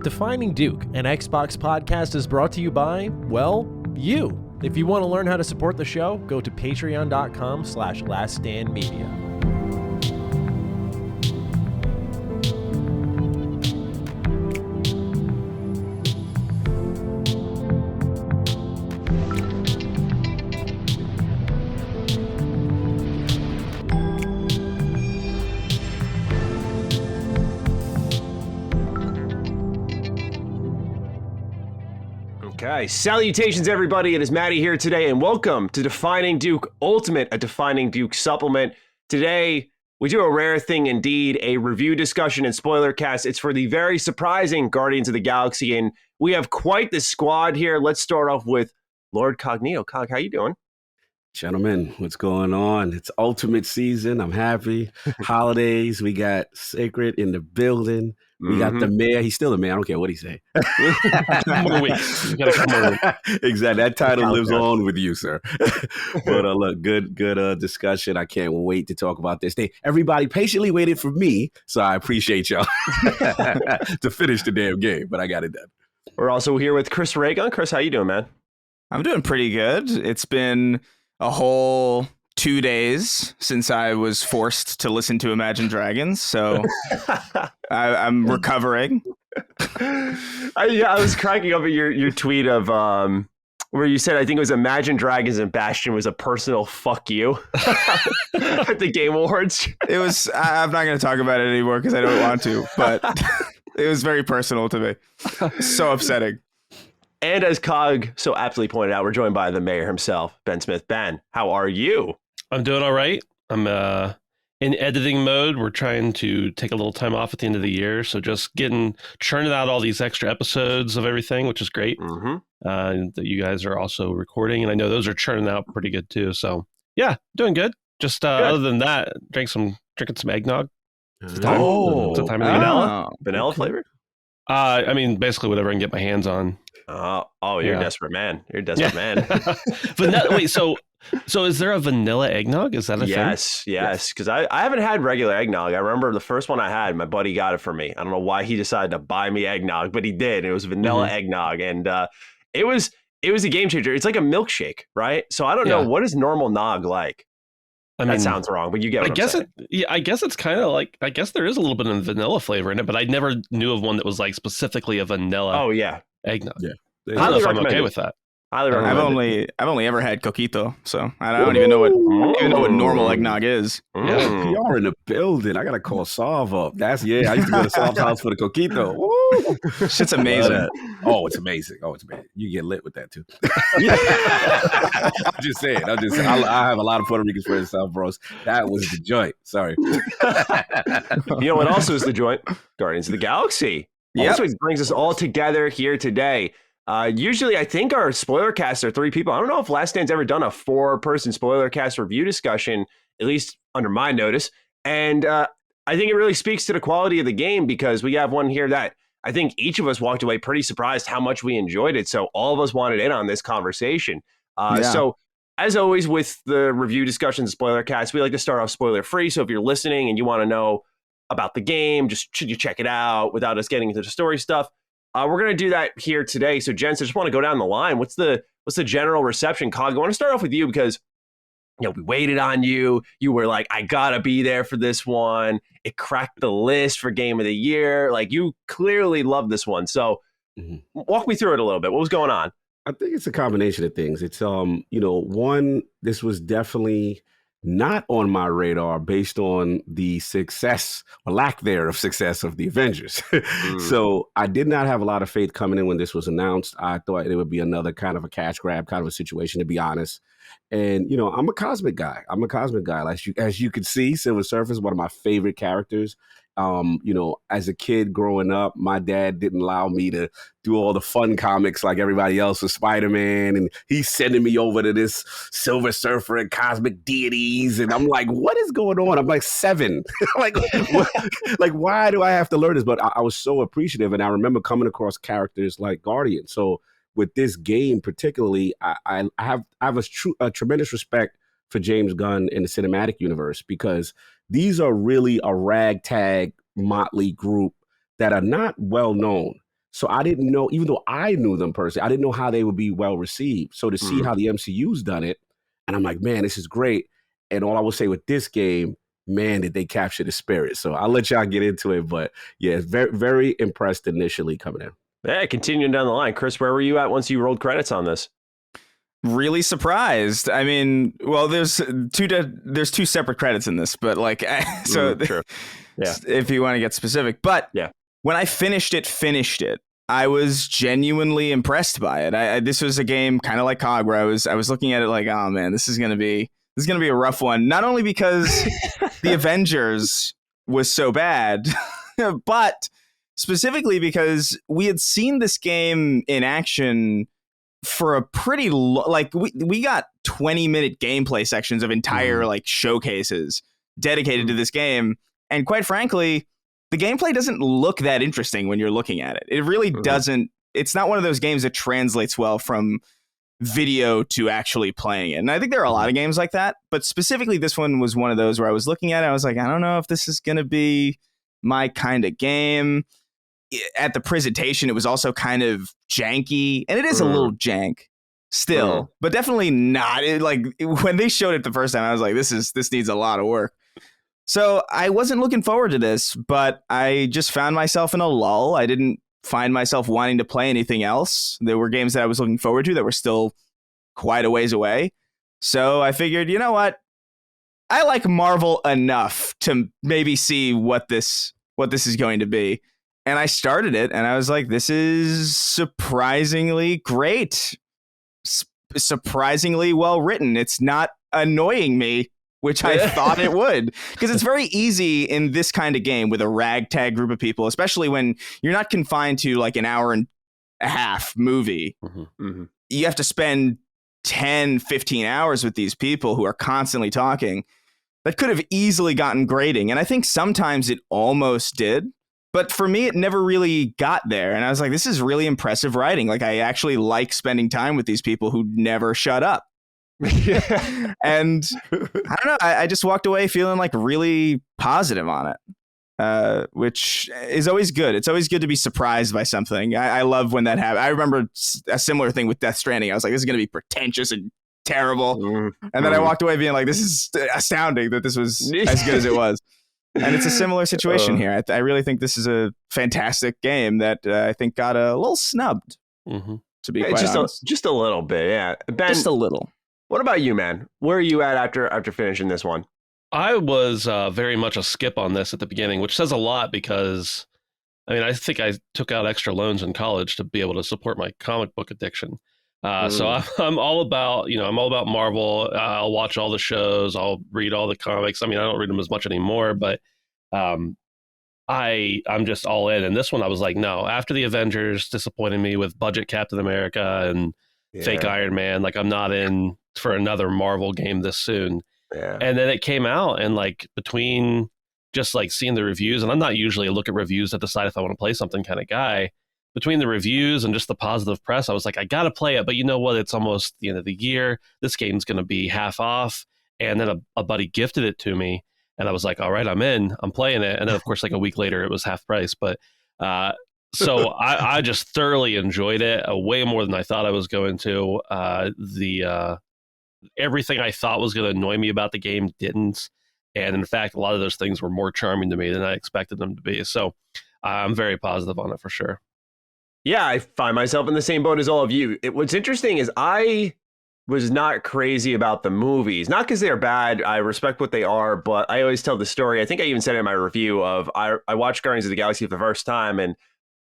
Defining Duke, an Xbox podcast, is brought to you by, well, you. If you want to learn how to support the show, go to patreon.com/laststandmedia. Okay, salutations everybody, it is Matty here today, and welcome to Defining Duke Ultimate, a Defining Duke supplement. Today, we do a rare thing indeed, a review discussion and Spoilercast. It's for the very surprising Guardians of the Galaxy, and we have quite the squad here. Let's start off with Lord Cognito. Cog, how you doing? Gentlemen, what's going on? It's Ultimate season. I'm happy. Holidays, we got Sacred in the building. We got the mayor. He's still the mayor. I don't care what he say. More weeks. You gotta come over. Exactly. That title lives on with you, sir. But look, good discussion. I can't wait to talk about this. Everybody patiently waited for me, so I appreciate y'all to finish the damn game, but I got it done. We're also here with Chris Reagan. Chris, how you doing, man? I'm doing pretty good. It's been a whole 2 days since I was forced to listen to Imagine Dragons, so I'm recovering. I was cracking up at your tweet of where you said, I think it was Imagine Dragons and Bastion was a personal fuck you at the Game Awards. It was. I'm not going to talk about it anymore because I don't want to, but it was very personal to me. So upsetting. And as Cog so aptly pointed out, we're joined by the mayor himself, Ben Smith. Ben, how are you? I'm doing all right. I'm in editing mode. We're trying to take a little time off at the end of the year. So just churning out all these extra episodes of everything, which is great. That you guys are also recording. And I know those are churning out pretty good too. So yeah, doing good. Just good. Other than that, drinking some eggnog. It's the time of the Vanilla flavor? I mean, basically whatever I can get my hands on. You're a desperate man. You're a desperate man. Wait, so is there a vanilla eggnog? Is that a thing? Yes. Because I haven't had regular eggnog. I remember the first one I had, my buddy got it for me. I don't know why he decided to buy me eggnog, but he did. It was vanilla eggnog, and it was a game changer. It's like a milkshake, right? So I don't know, what is normal nog like? That sounds wrong, but you get what I'm saying. I guess it's kind of like, I guess there is a little bit of vanilla flavor in it, but I never knew of one that was like specifically a vanilla. Oh yeah. Eggnog. Yeah. I don't know if I'm okay with that. Highly recommend. I've only ever had coquito, so I don't even know what normal eggnog is. Yeah. Y'all are in the building. I gotta call Solve up. I used to go to Solve's house for the coquito. Woo! Shit's amazing. It's amazing. You get lit with that too. I'm just saying. I have a lot of Puerto Rican friends in South Bros. That was the joint. Sorry. You know what also is the joint? Guardians of the Galaxy. That's what brings us all together here today. Usually, I think our Spoilercasts are 3 people. I don't know if Last Stand's ever done a 4-person Spoilercast review discussion, at least under my notice. And I think it really speaks to the quality of the game because we have one here that I think each of us walked away pretty surprised how much we enjoyed it. So all of us wanted in on this conversation. So as always with the review discussions, Spoilercast, we like to start off spoiler free. So if you're listening and you want to know about the game, just should you check it out without us getting into the story stuff. We're going to do that here today. So, gents, I just want to go down the line. What's the general reception, Cog? I want to start off with you because, we waited on you. You were like, I got to be there for this one. It cracked the list for Game of the Year. Like, you clearly love this one. So, walk me through it a little bit. What was going on? I think it's a combination of things. It's, one, this was definitely not on my radar based on the success or lack there of success of the Avengers. So I did not have a lot of faith coming in when this was announced. I thought it would be another kind of a cash grab kind of a situation, to be honest. And, I'm a cosmic guy. As you can see, Silver Surfer is one of my favorite characters. As a kid growing up, my dad didn't allow me to do all the fun comics like everybody else with Spider-Man. And he's sending me over to this Silver Surfer and cosmic deities. And I'm like, what is going on? I'm like 7. Why do I have to learn this? But I was so appreciative. And I remember coming across characters like Guardian. So with this game particularly, I have a tremendous respect for James Gunn in the cinematic universe because these are really a ragtag motley group that are not well known. So I didn't know, even though I knew them personally, I didn't know how they would be well received. So to see how the MCU's done it, and I'm like, man, this is great. And all I will say with this game, man, did they capture the spirit. So I'll let y'all get into it. But yeah, very, very impressed initially coming in. Yeah, continuing down the line. Chris, where were you at once you rolled credits on this? Really surprised. I mean, well, there's two separate credits in this, but like, so True. Yeah. If you want to get specific, but yeah, when I finished it, I was genuinely impressed by it. This was a game kind of like COG where I was looking at it like, oh man, this is gonna be a rough one. Not only because the Avengers was so bad, but specifically because we had seen this game in action for a pretty we got 20-minute gameplay sections of entire like showcases dedicated to this game, and quite frankly, the gameplay doesn't look that interesting when you're looking at it. It really doesn't. It's not one of those games that translates well from video to actually playing it. And I think there are a lot of games like that, but specifically this one was one of those where I was looking at it, I was like, I don't know if this is going to be my kind of game. At the presentation, it was also kind of janky, and it is a little jank still, but definitely not. When they showed it the first time, I was like, this needs a lot of work. So I wasn't looking forward to this, but I just found myself in a lull. I didn't find myself wanting to play anything else. There were games that I was looking forward to that were still quite a ways away. So I figured, you know what? I like Marvel enough to maybe see what this is going to be. And I started it and I was like, this is surprisingly great. Surprisingly well written. It's not annoying me, which I thought it would, because it's very easy in this kind of game with a ragtag group of people, especially when you're not confined to like an hour and a half movie. You have to spend 10, 15 hours with these people who are constantly talking. That could have easily gotten grating. And I think sometimes it almost did. But for me, it never really got there. And I was like, this is really impressive writing. Like, I actually like spending time with these people who never shut up. And I don't know. I just walked away feeling like really positive on it, which is always good. It's always good to be surprised by something. I love when that happens. I remember a similar thing with Death Stranding. I was like, this is going to be pretentious and terrible. And then I walked away being like, this is astounding that this was as good as it was. And it's a similar situation here. I really think this is a fantastic game that I think got a little snubbed, to be quite honest. Just a little bit, yeah. Ben, just a little. What about you, man? Where are you at after finishing this one? I was very much a skip on this at the beginning, which says a lot because, I mean, I think I took out extra loans in college to be able to support my comic book addiction. So I'm all about, Marvel. I'll watch all the shows. I'll read all the comics. I mean, I don't read them as much anymore, but I'm just all in. And this one, I was like, no. After the Avengers disappointed me with budget Captain America and fake Iron Man, like I'm not in for another Marvel game this soon. Yeah. And then it came out, and like between just like seeing the reviews, and I'm not usually a look at reviews to decide if I want to play something kind of guy. Between the reviews and just the positive press, I was like, I got to play it. But you know what? It's almost the end of the year. This game's going to be half off. And then a buddy gifted it to me. And I was like, all right, I'm in. I'm playing it. And then, of course, like a week later, it was half price. But so I just thoroughly enjoyed it way more than I thought I was going to. Everything I thought was going to annoy me about the game didn't. And in fact, a lot of those things were more charming to me than I expected them to be. So I'm very positive on it for sure. Yeah, I find myself in the same boat as all of you. What's interesting is I was not crazy about the movies. Not because they're bad. I respect what they are, but I always tell the story. I think I even said it in my review of I watched Guardians of the Galaxy for the first time, and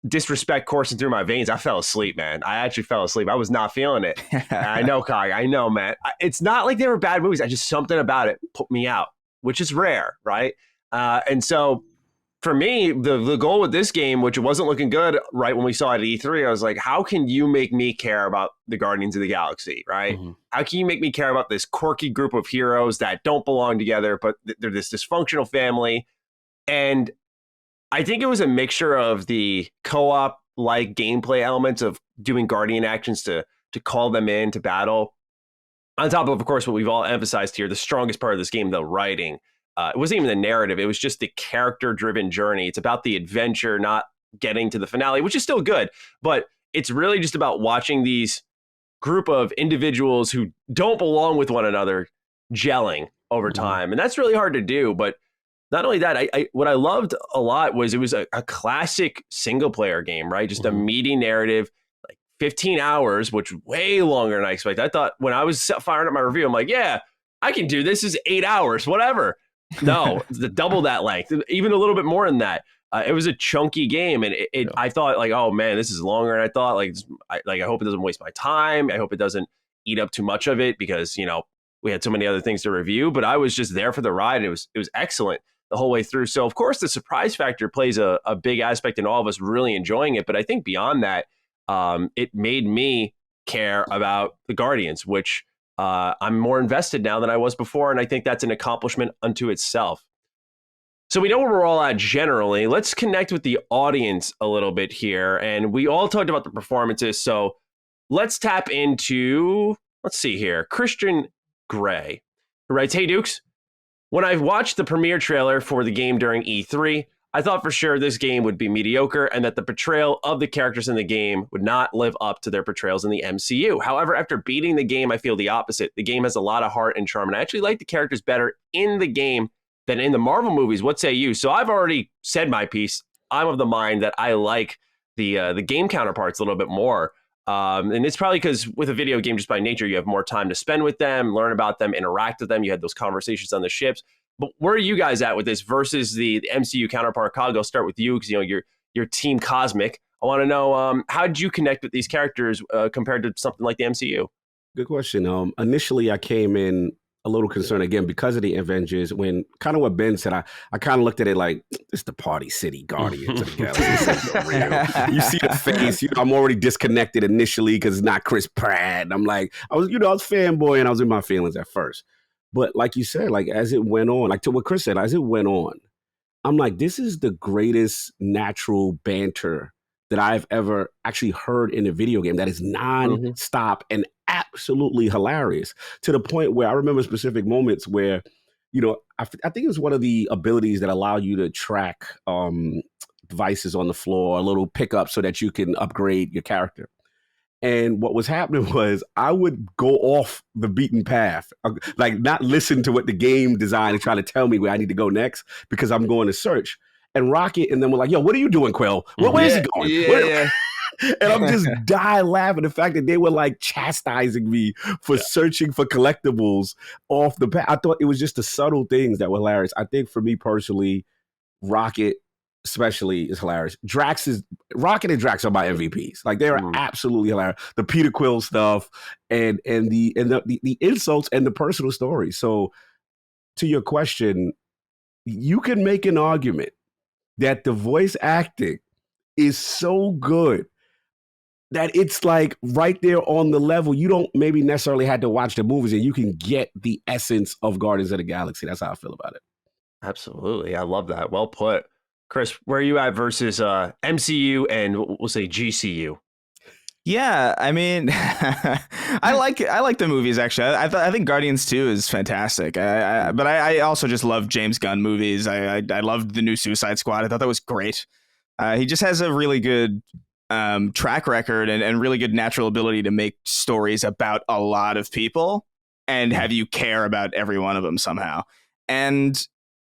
disrespect coursing through my veins. I fell asleep, man. I actually fell asleep. I was not feeling it. I know, Kai. I know, man. It's not like they were bad movies. Something about it put me out, which is rare, right? And so for me, the goal with this game, which wasn't looking good right when we saw it at E3, I was like, how can you make me care about the Guardians of the Galaxy, right? How can you make me care about this quirky group of heroes that don't belong together, but they're this dysfunctional family? And I think it was a mixture of the co-op-like gameplay elements of doing Guardian actions to call them in to battle. On top of course, what we've all emphasized here, the strongest part of this game, the writing. It wasn't even the narrative. It was just the character-driven journey. It's about the adventure, not getting to the finale, which is still good. But it's really just about watching these group of individuals who don't belong with one another gelling over time. And that's really hard to do. But not only that, I what I loved a lot was it was a classic single player game, right? Just a meaty narrative, like 15 hours, which was way longer than I expected. I thought when I was firing up my review, I'm like, yeah, I can do this. This is 8 hours, whatever. No, double that length, even a little bit more than that. It was a chunky game, and I thought like, oh man, this is longer than I thought. I hope it doesn't waste my time. I hope it doesn't eat up too much of it because we had so many other things to review. But I was just there for the ride, and it was excellent the whole way through. So of course the surprise factor plays a big aspect in all of us really enjoying it. But I think beyond that, it made me care about the Guardians, which I'm more invested now than I was before. And I think that's an accomplishment unto itself. So we know where we're all at generally. Let's connect with the audience a little bit here. And we all talked about the performances. So let's tap into, let's see here, Christian Gray, who writes, "Hey Dukes, when I watched the premiere trailer for the game during E3, I thought for sure this game would be mediocre and that the portrayal of the characters in the game would not live up to their portrayals in the MCU. However, after beating the game, I feel the opposite. The game has a lot of heart and charm, and I actually like the characters better in the game than in the Marvel movies. What say you?" So I've already said my piece. I'm of the mind that I like the game counterparts a little bit more. And it's probably because with a video game, just by nature, you have more time to spend with them, learn about them, interact with them. You had those conversations on the ships. But where are you guys at with this versus the MCU counterpart? Cog, I'll start with you because you're Team Cosmic. I want to know how did you connect with these characters compared to something like the MCU? Good question. Initially, I came in a little concerned again because of the Avengers. When kind of what Ben said, I kind of looked at it like it's the Party City Guardians of the Galaxy. You see the face. I'm already disconnected initially because it's not Chris Pratt. And I'm like, I was fanboy and I was in my feelings at first. But like you said, like as it went on, like to what Chris said, as it went on, I'm like, this is the greatest natural banter that I've ever actually heard in a video game that is non-stop and absolutely hilarious, to the point where I remember specific moments where, I think it was one of the abilities that allow you to track devices on the floor, a little pickup so that you can upgrade your character. And what was happening was I would go off the beaten path, like not listen to what the game designed and try to tell me where I need to go next because I'm going to search. And Rocket and them were like, "Yo, what are you doing, Quill? Where is he going?" Yeah. And I'm just dying laughing. The fact that they were like chastising me for searching for collectibles off the path. I thought it was just the subtle things that were hilarious. I think for me personally, Rocket especially is hilarious. Rocket and Drax are my MVPs. Like they are absolutely hilarious. The Peter Quill stuff and the insults and the personal stories. So to your question, you can make an argument that the voice acting is so good that it's like right there on the level. You don't maybe necessarily have to watch the movies and you can get the essence of Guardians of the Galaxy. That's how I feel about it. Absolutely. I love that. Well put. Chris, where are you at versus MCU and we'll say GCU? Yeah, I mean, I like the movies actually. I think Guardians 2 is fantastic. But I also just love James Gunn movies. I loved the new Suicide Squad. I thought that was great. He just has a really good track record and really good natural ability to make stories about a lot of people and have you care about every one of them somehow. And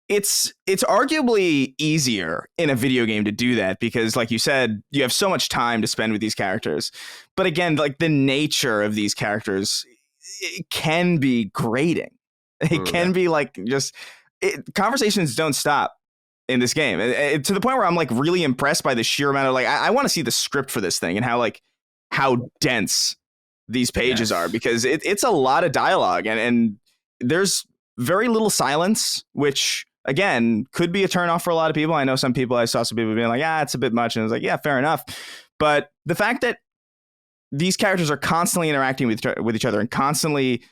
it's arguably easier in a video game to do that because, like you said, you have so much time to spend with these characters. But again, like the nature of these characters, it can be grating. It can be like conversations don't stop in this game to the point where I'm like really impressed by the sheer amount of I want to see the script for this thing and how dense these pages are because it's a lot of dialogue and there's very little silence, which again could be a turnoff for a lot of people. I know I saw some people being like, it's a bit much. And I was like, yeah, fair enough. But the fact that these characters are constantly interacting with each other and constantly,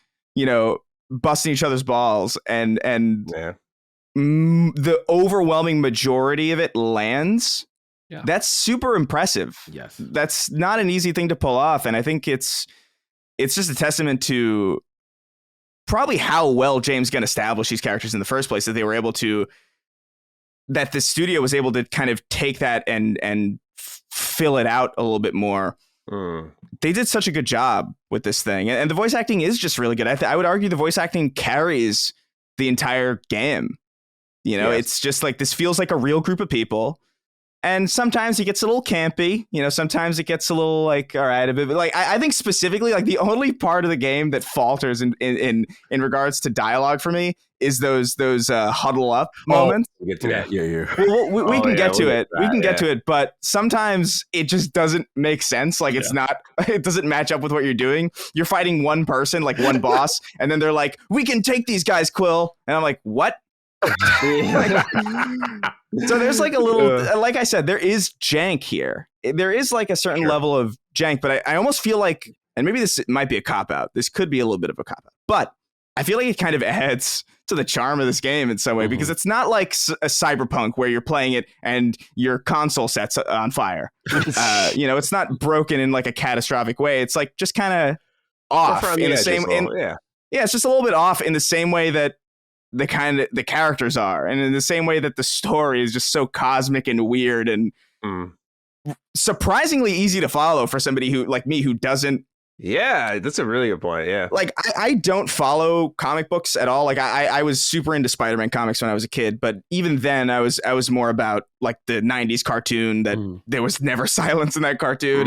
busting each other's balls and the overwhelming majority of it lands. Yeah. That's super impressive. Yes. That's not an easy thing to pull off. And I think it's just a testament to probably how well James Gunn established these characters in the first place, that they were able to that the studio was able to kind of take that and fill it out a little bit more. They did such a good job with this thing, and the voice acting is just really good. I would argue the voice acting carries the entire game. You know, It's just like, this feels like a real group of people. And sometimes it gets a little campy, you know, sometimes it gets a little like, all right, a bit, like, I think specifically, like, the only part of the game that falters in regards to dialogue for me is those huddle up moments. We'll get to that. Yeah. We can get to it. We can get to it. But sometimes it just doesn't make sense. Like, it's not, it doesn't match up with what you're doing. You're fighting one person, like one boss. And then they're like, we can take these guys, Quill. And I'm like, what? So there's like a little, like I said, there is jank here. There is like a certain level of jank, but I almost feel like, and maybe this might be a cop out. This could be a little bit of a cop out, but I feel like it kind of adds to the charm of this game in some way, because it's not like a Cyberpunk where you're playing it and your console sets on fire. You know, it's not broken in like a catastrophic way. It's like just kind of off in the same. It's just a little bit off in the same way that the characters are, and in the same way that the story is just so cosmic and weird and surprisingly easy to follow for somebody who, like me, who doesn't. Yeah, that's a really good point. Yeah, like I don't follow comic books at all. Like I was super into Spider-Man comics when I was a kid, but even then I was more about like the 90s cartoon that there was never silence in that cartoon,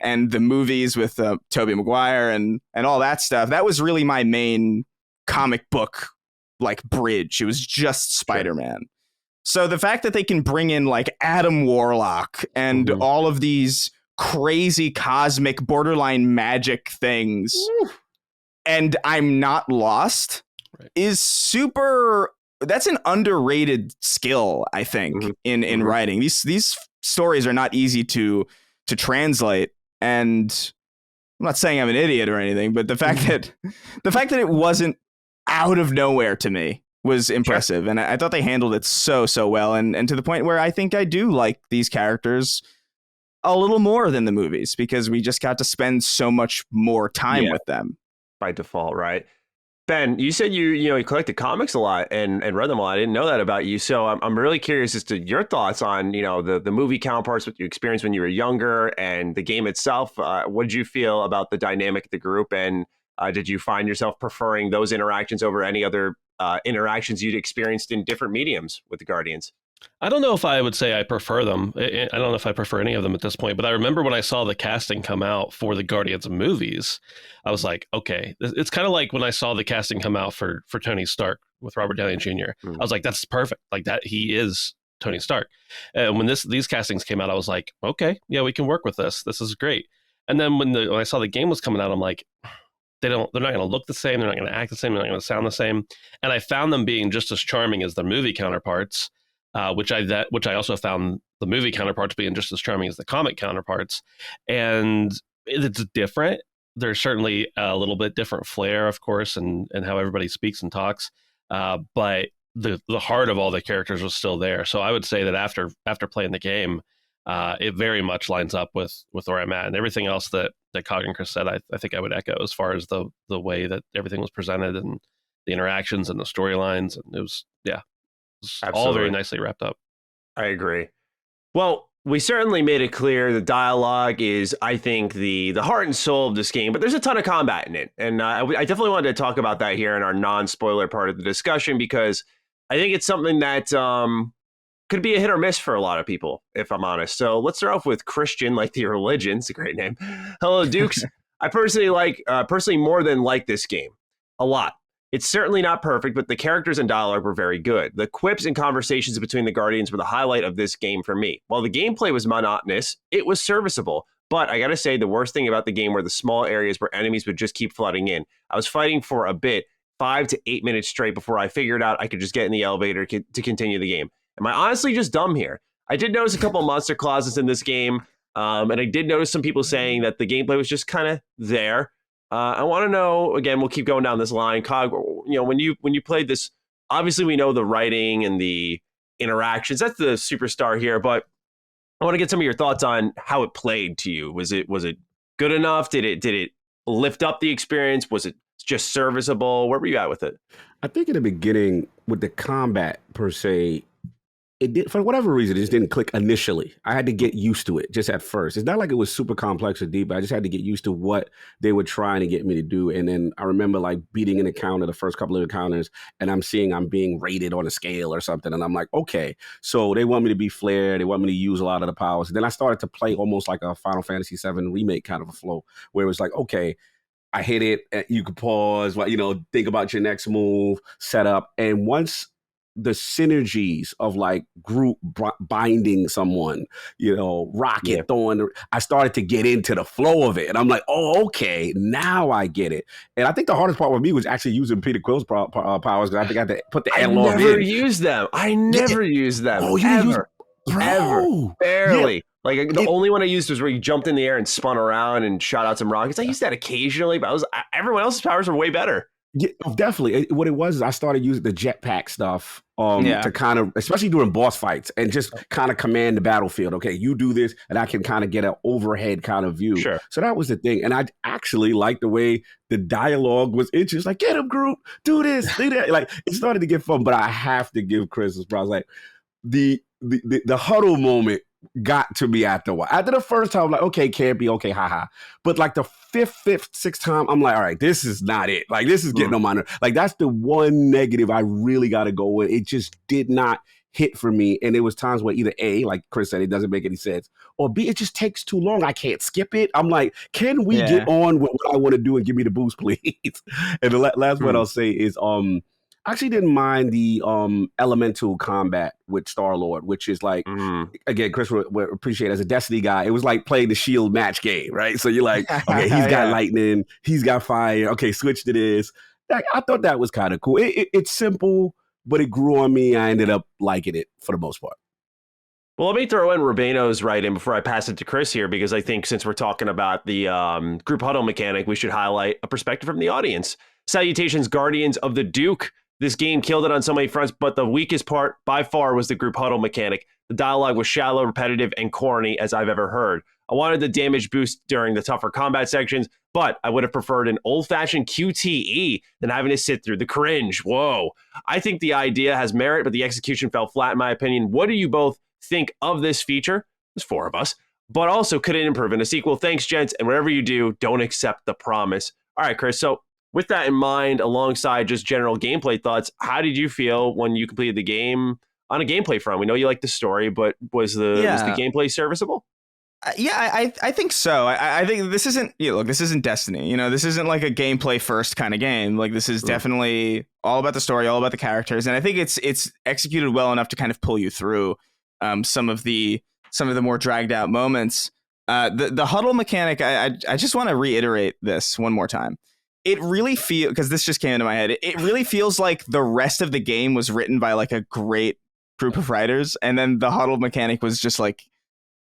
and the movies with Tobey Maguire and all that stuff. That was really my main comic book like bridge. It was just Spider-Man. So the fact that they can bring in like Adam Warlock and all of these crazy cosmic borderline magic things and I'm not lost is super. That's an underrated skill, I think, in writing. These stories are not easy to translate, and I'm not saying I'm an idiot or anything, but the fact that it wasn't out of nowhere to me was impressive. And I thought they handled it so well, and to the point where I think I do like these characters a little more than the movies, because we just got to spend so much more time with them by default. Right. Ben, you said you collected comics a lot and read them a lot. I didn't know that about you. So I'm really curious as to your thoughts on, the movie counterparts, what you experienced when you were younger, and the game itself. What did you feel about the dynamic of the group? And did you find yourself preferring those interactions over any other interactions you'd experienced in different mediums with the Guardians? I don't know if I would say I prefer them. I don't know if I prefer any of them at this point, but I remember when I saw the casting come out for the Guardians movies, I was like, okay, it's kind of like when I saw the casting come out for Tony Stark with Robert Downey Jr. I was like, that's perfect. Like that, he is Tony Stark. And when these castings came out, I was like, okay, yeah, we can work with this. This is great. And then when I saw the game was coming out, I'm like, they're not going to look the same. They're not going to act the same. They're not going to sound the same. And I found them being just as charming as the movie counterparts. Which I also found the movie counterparts being just as charming as the comic counterparts. And it's different. There's certainly a little bit different flair, of course, and how everybody speaks and talks. But the heart of all the characters was still there. So I would say that after playing the game, it very much lines up with where I'm at. And everything else that Cog and Chris said, I think I would echo as far as the way that everything was presented and the interactions and the storylines. And it was, all very nicely wrapped up. I agree. Well, we certainly made it clear the dialogue is, I think, the heart and soul of this game, but there's a ton of combat in it. And I definitely wanted to talk about that here in our non-spoiler part of the discussion, because I think it's something that could be a hit or miss for a lot of people, if I'm honest. So let's start off with Christian, like the religion. It's a great name. Hello, Dukes. I personally more than like this game a lot. It's certainly not perfect, but the characters and dialogue were very good. The quips and conversations between the Guardians were the highlight of this game for me. While the gameplay was monotonous, it was serviceable. But I gotta say, the worst thing about the game were the small areas where enemies would just keep flooding in. I was fighting for a bit, 5 to 8 minutes straight, before I figured out I could just get in the elevator to continue the game. Am I honestly just dumb here? I did notice a couple of monster closets in this game, and I did notice some people saying that the gameplay was just kind of there. I want to know, again, we'll keep going down this line. Cog, when you played this, obviously we know the writing and the interactions. That's the superstar here, but I want to get some of your thoughts on how it played to you. Was it good enough? Did it lift up the experience? Was it just serviceable? Where were you at with it? I think in the beginning with the combat per se, it did, for whatever reason, it just didn't click initially. I had to get used to it just at first. It's not like it was super complex or deep, but I just had to get used to what they were trying to get me to do. And then I remember like beating an encounter, the first couple of encounters, and I'm seeing I'm being rated on a scale or something. And I'm like, okay, so they want me to be flair. They want me to use a lot of the powers. Then I started to play almost like a Final Fantasy VII remake kind of a flow, where it was like, okay, I hit it, you could pause, think about your next move, set up. And once the synergies of like group binding someone, rocket throwing, I started to get into the flow of it. And I'm like, oh, okay, now I get it. And I think the hardest part with me was actually using Peter Quill's powers, because I think I had to put the analog in. I never used them. Oh, you ever. Ever. Barely. Yeah. Like the only one I used was where you jumped in the air and spun around and shot out some rockets. I used that occasionally, but everyone else's powers were way better. Yeah, definitely. What it was is I started using the jetpack stuff to kind of, especially during boss fights, and just kind of command the battlefield. Okay, you do this, and I can kind of get an overhead kind of view. Sure. So that was the thing, and I actually liked the way the dialogue was interesting. Like, get him, Groot, do this, do that. Like, it started to get fun, but I have to give Chris his props. Like the huddle moment got to me after a while. After the first time, I'm like, okay, can't be okay, haha. But like the fifth, sixth time, I'm like, all right, this is not it. Like, this is getting on my nerves. Like, that's the one negative I really got to go with. It just did not hit for me. And there was times where either A, like Chris said, it doesn't make any sense, or B, it just takes too long. I can't skip it. I'm like, can we get on with what I want to do and give me the boost, please? And the last one I'll say is, I actually didn't mind the elemental combat with Star-Lord, which is like, again, Chris would appreciate as a Destiny guy, it was like playing the Shield match game, right? So you're like, okay, he's got lightning, he's got fire, okay, switch to this. Like, I thought that was kind of cool. It's simple, but it grew on me. I ended up liking it for the most part. Well, let me throw in Rubino's right in before I pass it to Chris here, because I think since we're talking about the group huddle mechanic, we should highlight a perspective from the audience. Salutations, Guardians of the Duke. This game killed it on so many fronts, but the weakest part by far was the group huddle mechanic. The dialogue was shallow, repetitive, and corny as I've ever heard. I wanted the damage boost during the tougher combat sections, but I would have preferred an old-fashioned QTE than having to sit through the cringe. Whoa. I think the idea has merit, but the execution fell flat in my opinion. What do you both think of this feature? There's 4 of us. But also, could it improve in a sequel? Thanks, gents, and whatever you do, don't accept the promise. All right, Chris, so with that in mind, alongside just general gameplay thoughts, how did you feel when you completed the game on a gameplay front? We know you like the story, but was the gameplay serviceable? I think so. I think this isn't, this isn't Destiny. This isn't like a gameplay first kind of game. Like, this is definitely all about the story, all about the characters, and I think it's executed well enough to kind of pull you through some of the more dragged out moments. The huddle mechanic, I just want to reiterate this one more time. It really feels, because this just came into my head, it really feels like the rest of the game was written by like a great group of writers, and then the huddle mechanic was just like,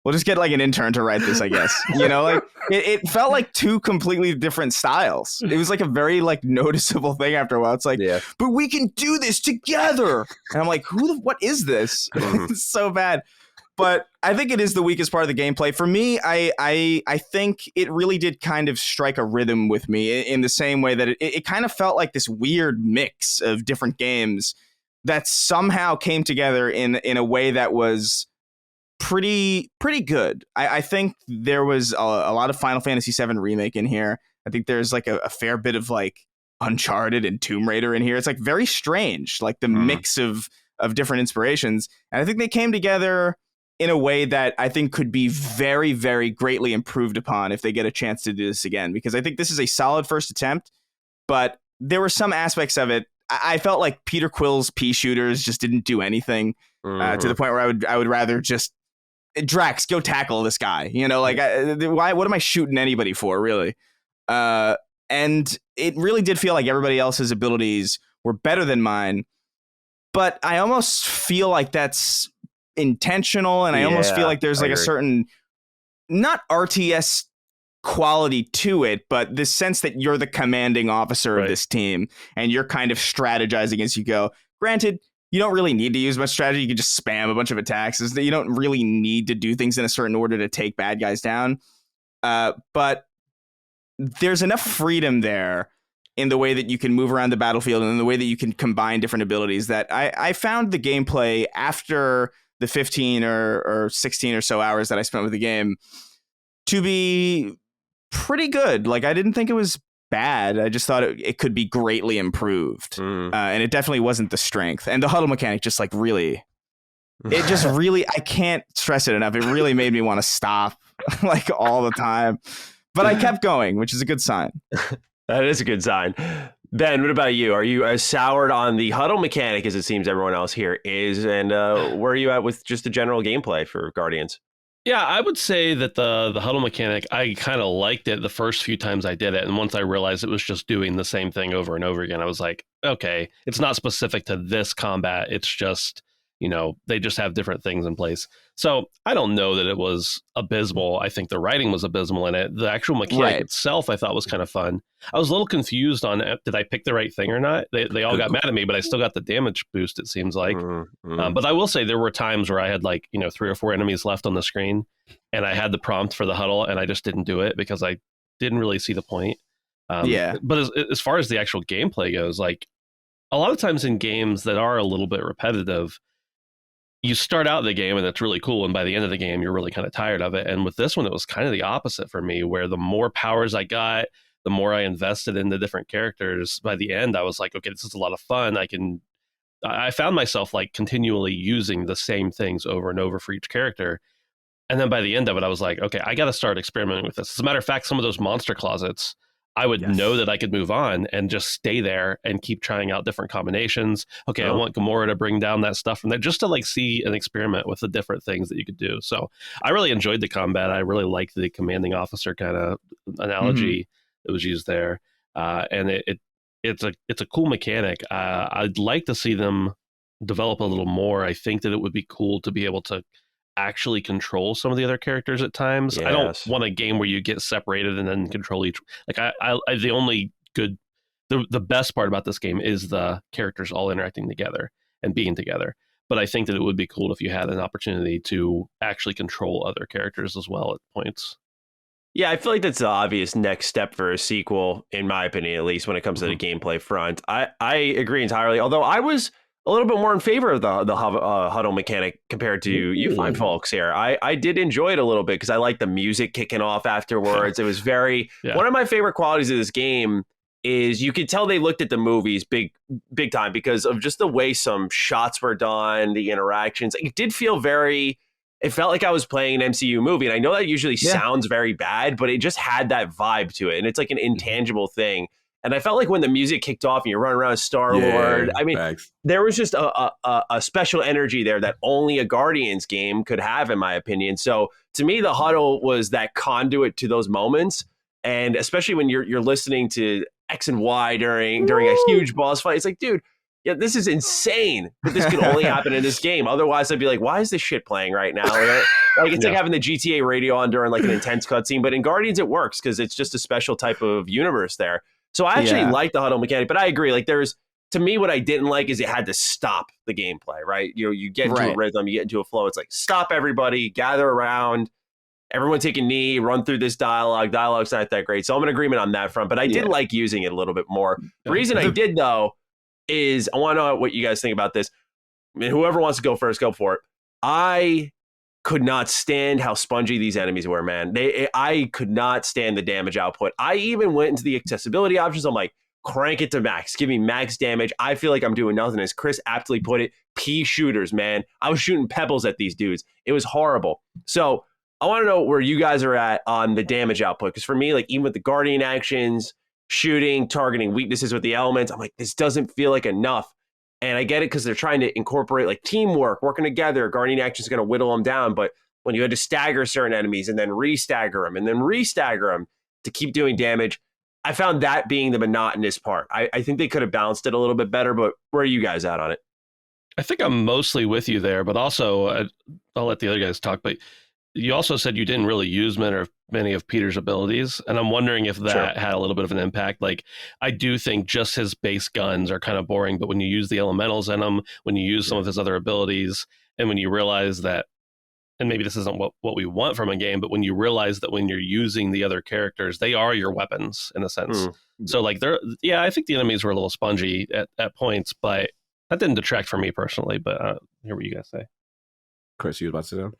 we'll just get like an intern to write this, I guess. Like it felt like 2 completely different styles. It was like a very like noticeable thing after a while. It's like, but we can do this together. And I'm like, what is this? It's so bad. But I think it is the weakest part of the gameplay. For me, I think it really did kind of strike a rhythm with me in the same way that it kind of felt like this weird mix of different games that somehow came together in a way that was pretty good. I think there was a lot of Final Fantasy VII Remake in here. I think there's like a fair bit of like Uncharted and Tomb Raider in here. It's like very strange, like the mix of different inspirations. And I think they came together in a way that I think could be very, very greatly improved upon if they get a chance to do this again, because I think this is a solid first attempt, but there were some aspects of it. I felt like Peter Quill's pea shooters just didn't do anything to the point where I would rather just, Drax, go tackle this guy. Why? What am I shooting anybody for, really? And it really did feel like everybody else's abilities were better than mine, but I almost feel like that's intentional, and I almost feel like there's like a certain, not RTS quality to it, but the sense that you're the commanding officer of this team and you're kind of strategizing as you go. Granted, you don't really need to use much strategy. You can just spam a bunch of attacks. You don't really need to do things in a certain order to take bad guys down. But there's enough freedom there in the way that you can move around the battlefield and in the way that you can combine different abilities that I found the gameplay after the 15 or 16 or so hours that I spent with the game to be pretty good. Like, I didn't think it was bad. I just thought it could be greatly improved. And it definitely wasn't the strength. And the huddle mechanic just like really, it just really, I can't stress it enough. It really made me want to stop like all the time. But I kept going, which is a good sign. That is a good sign. Ben, what about you? Are you as soured on the huddle mechanic as it seems everyone else here is? And where are you at with just the general gameplay for Guardians? Yeah, I would say that the huddle mechanic, I kind of liked it the first few times I did it. And once I realized it was just doing the same thing over and over again, I was like, okay, it's not specific to this combat. It's just, they just have different things in place. So I don't know that it was abysmal. I think the writing was abysmal in it. The actual mechanic itself, I thought was kind of fun. I was a little confused on did I pick the right thing or not? They all got mad at me, but I still got the damage boost, it seems like. But I will say there were times where I had 3 or 4 enemies left on the screen and I had the prompt for the huddle and I just didn't do it because I didn't really see the point. But as far as the actual gameplay goes, like a lot of times in games that are a little bit repetitive, you start out the game and it's really cool, and by the end of the game you're really kind of tired of it. And with this one it was kind of the opposite for me, where the more powers I got, the more I invested in the different characters. By the end I was like, okay, this is a lot of fun. I found myself like continually using the same things over and over for each character. And then by the end of it I was like, okay, I got to start experimenting with this. As a matter of fact, some of those monster closets, I would know that I could move on and just stay there and keep trying out different combinations. Okay, I want Gamora to bring down that stuff from there, just to like see and experiment with the different things that you could do. So I really enjoyed the combat. I really liked the commanding officer kind of analogy that was used there. And it's a cool mechanic. I'd like to see them develop a little more. I think that it would be cool to be able to actually control some of the other characters at times. I don't want a game where you get separated and then control each. Like I the only good, the best part about this game is the characters all interacting together and being together. But I think that it would be cool if you had an opportunity to actually control other characters as well at points. Yeah, I feel like that's the obvious next step for a sequel, in my opinion, at least when it comes to the gameplay front. I agree entirely. Although I was a little bit more in favor of the huddle mechanic compared to you fine folks here. I did enjoy it a little bit because I like the music kicking off afterwards. It was very one of my favorite qualities of this game is you could tell they looked at the movies big time because of just the way some shots were done, the interactions. It did feel it felt like I was playing an MCU movie. And I know that usually sounds very bad, but it just had that vibe to it. And it's like an intangible thing. And I felt like when the music kicked off and you're running around Star-Lord, I mean, there was just a special energy there that only a Guardians game could have, in my opinion. So to me, the huddle was that conduit to those moments. And especially when you're listening to X and Y during a huge boss fight, it's like, dude, this is insane. But this could only happen in this game. Otherwise, I'd be like, why is this shit playing right now? Like it's like having the GTA radio on during like an intense cutscene. But in Guardians, it works because it's just a special type of universe there. So I actually like the huddle mechanic, but I agree. Like to me, what I didn't like is it had to stop the gameplay, right? You get into a rhythm, you get into a flow. It's like, stop everybody, gather around, everyone take a knee, run through this dialogue. Dialogue's not that great. So I'm in agreement on that front, but I did like using it a little bit more. The reason I did though, is I want to know what you guys think about this. I mean, whoever wants to go first, go for it. I could not stand how spongy these enemies were, man. I could not stand the damage output. I even went into the accessibility options. I'm like, crank it to max. Give me max damage. I feel like I'm doing nothing. As Chris aptly put it, pea shooters, man. I was shooting pebbles at these dudes. It was horrible. So I want to know where you guys are at on the damage output. Because for me, like even with the Guardian actions, shooting, targeting weaknesses with the elements, I'm like, this doesn't feel like enough. And I get it because they're trying to incorporate like teamwork, working together. Guardian action is going to whittle them down. But when you had to stagger certain enemies and then re-stagger them and then re-stagger them to keep doing damage, I found that being the monotonous part. I think they could have balanced it a little bit better, but where are you guys at on it? I think I'm mostly with you there, but also I'll let the other guys talk. But you also said you didn't really use many of Peter's abilities, and I'm wondering if that had a little bit of an impact. Like, I do think just his base guns are kind of boring, but when you use the elementals in them, when you use some of his other abilities, and when you realize that, and maybe this isn't what we want from a game, but when you realize that when you're using the other characters, they are your weapons in a sense. So like I think the enemies were a little spongy at points, but that didn't detract from me personally. But hear what you guys say. Chris, you about to say that?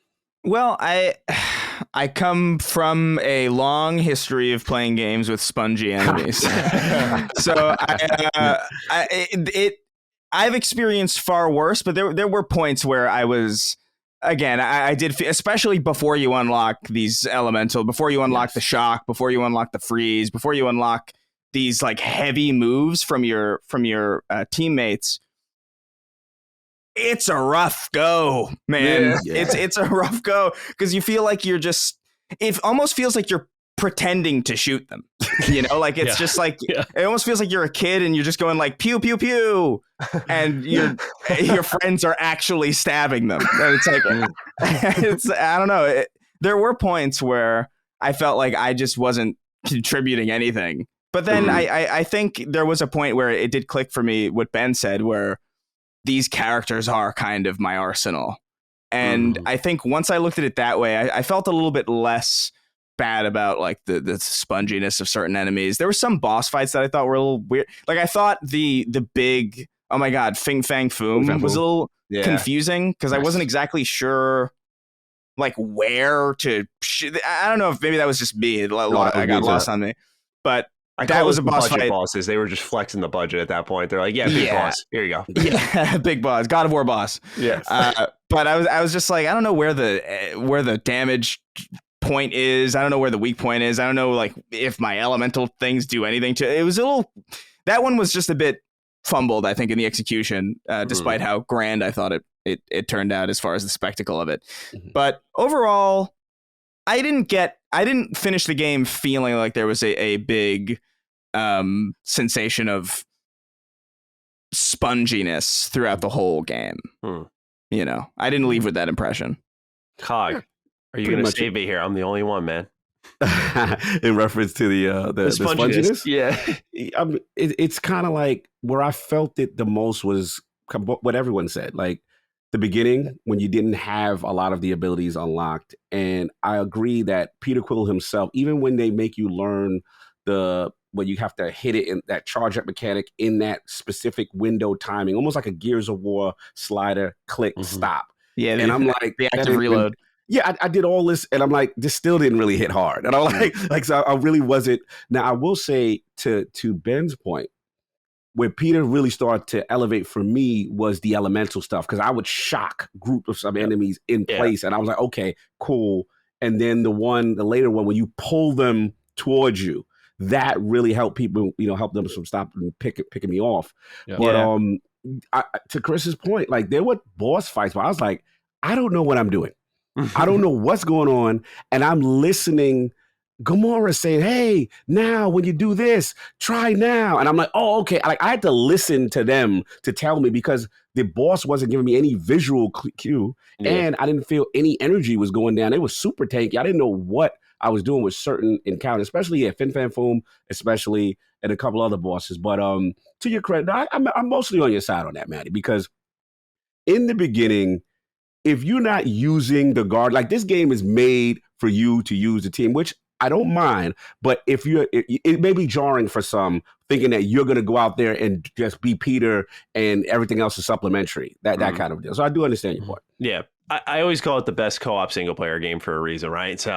Well, I come from a long history of playing games with spongy enemies, so I've experienced far worse. But there were points where I was. Again, I did, especially before you unlock these elemental, before you unlock the shock, before you unlock the freeze, before you unlock these like heavy moves from your teammates. It's a rough go, man. Yeah. It's a rough go because you feel like it almost feels like you're pretending to shoot them. You know, like it's just like it almost feels like you're a kid and you're just going like pew pew pew, and your friends are actually stabbing them. And it's like I don't know. There were points where I felt like I just wasn't contributing anything, but then I think there was a point where it did click for me. What Ben said, where these characters are kind of my arsenal, and I think once I looked at it that way, I felt a little bit less bad about like the sponginess of certain enemies. There were some boss fights that I thought were a little weird. Like I thought the big, oh my god, Fing Fang Foom was a little confusing because I wasn't exactly sure like where to. I don't know if maybe that was just me. I got lost on me, but that was a boss fight. Bosses. They were just flexing the budget at that point. They're like, big boss. Here you go. Yeah, big boss, God of War boss. Yes. But I was just like, I don't know where the damage point is. I don't know where the weak point is. I don't know like if my elemental things do anything to it. Was a little, that one was just a bit fumbled, I think, in the execution, despite how grand I thought it turned out as far as the spectacle of it. But overall, I didn't finish the game feeling like there was a big sensation of sponginess throughout the whole game. You know, I didn't leave with that impression. Cog, are you going to save me here? I'm the only one, man. In reference to the sponginess? Yeah. It's kind of like where I felt it the most was what everyone said. Like the beginning when you didn't have a lot of the abilities unlocked. And I agree that Peter Quill himself, even when they make you learn when you have to hit it in that charge up mechanic in that specific window timing, almost like a Gears of War slider, click, stop. Yeah. And I'm like, the active reload. I did all this and I'm like, this still didn't really hit hard. And I'm like, so I really wasn't. Now I will say to Ben's point, where Peter really started to elevate for me was the elemental stuff. Cause I would shock group of some enemies in place. And I was like, okay, cool. And then the later one, when you pull them towards you, that really helped people, help them from stopping picking me off. Yeah. But to Chris's point, like there were boss fights where I was like, I don't know what I'm doing. I don't know what's going on. And I'm listening Gamora saying, hey, now when you do this, try now. And I'm like, oh, okay. I had to listen to them to tell me because the boss wasn't giving me any visual cue. Yeah. And I didn't feel any energy was going down. It was super tanky. I didn't know what I was doing with certain encounters, especially Fin Fan Foom, especially, and a couple other bosses. But to your credit, I'm mostly on your side on that, Matty, because in the beginning, if you're not using the guard, like this game is made for you to use the team, which I don't mind, but it may be jarring for some thinking that you're going to go out there and just be Peter and everything else is supplementary, that kind of deal. So I do understand your point. Yeah. I always call it the best co-op single player game for a reason, right? So,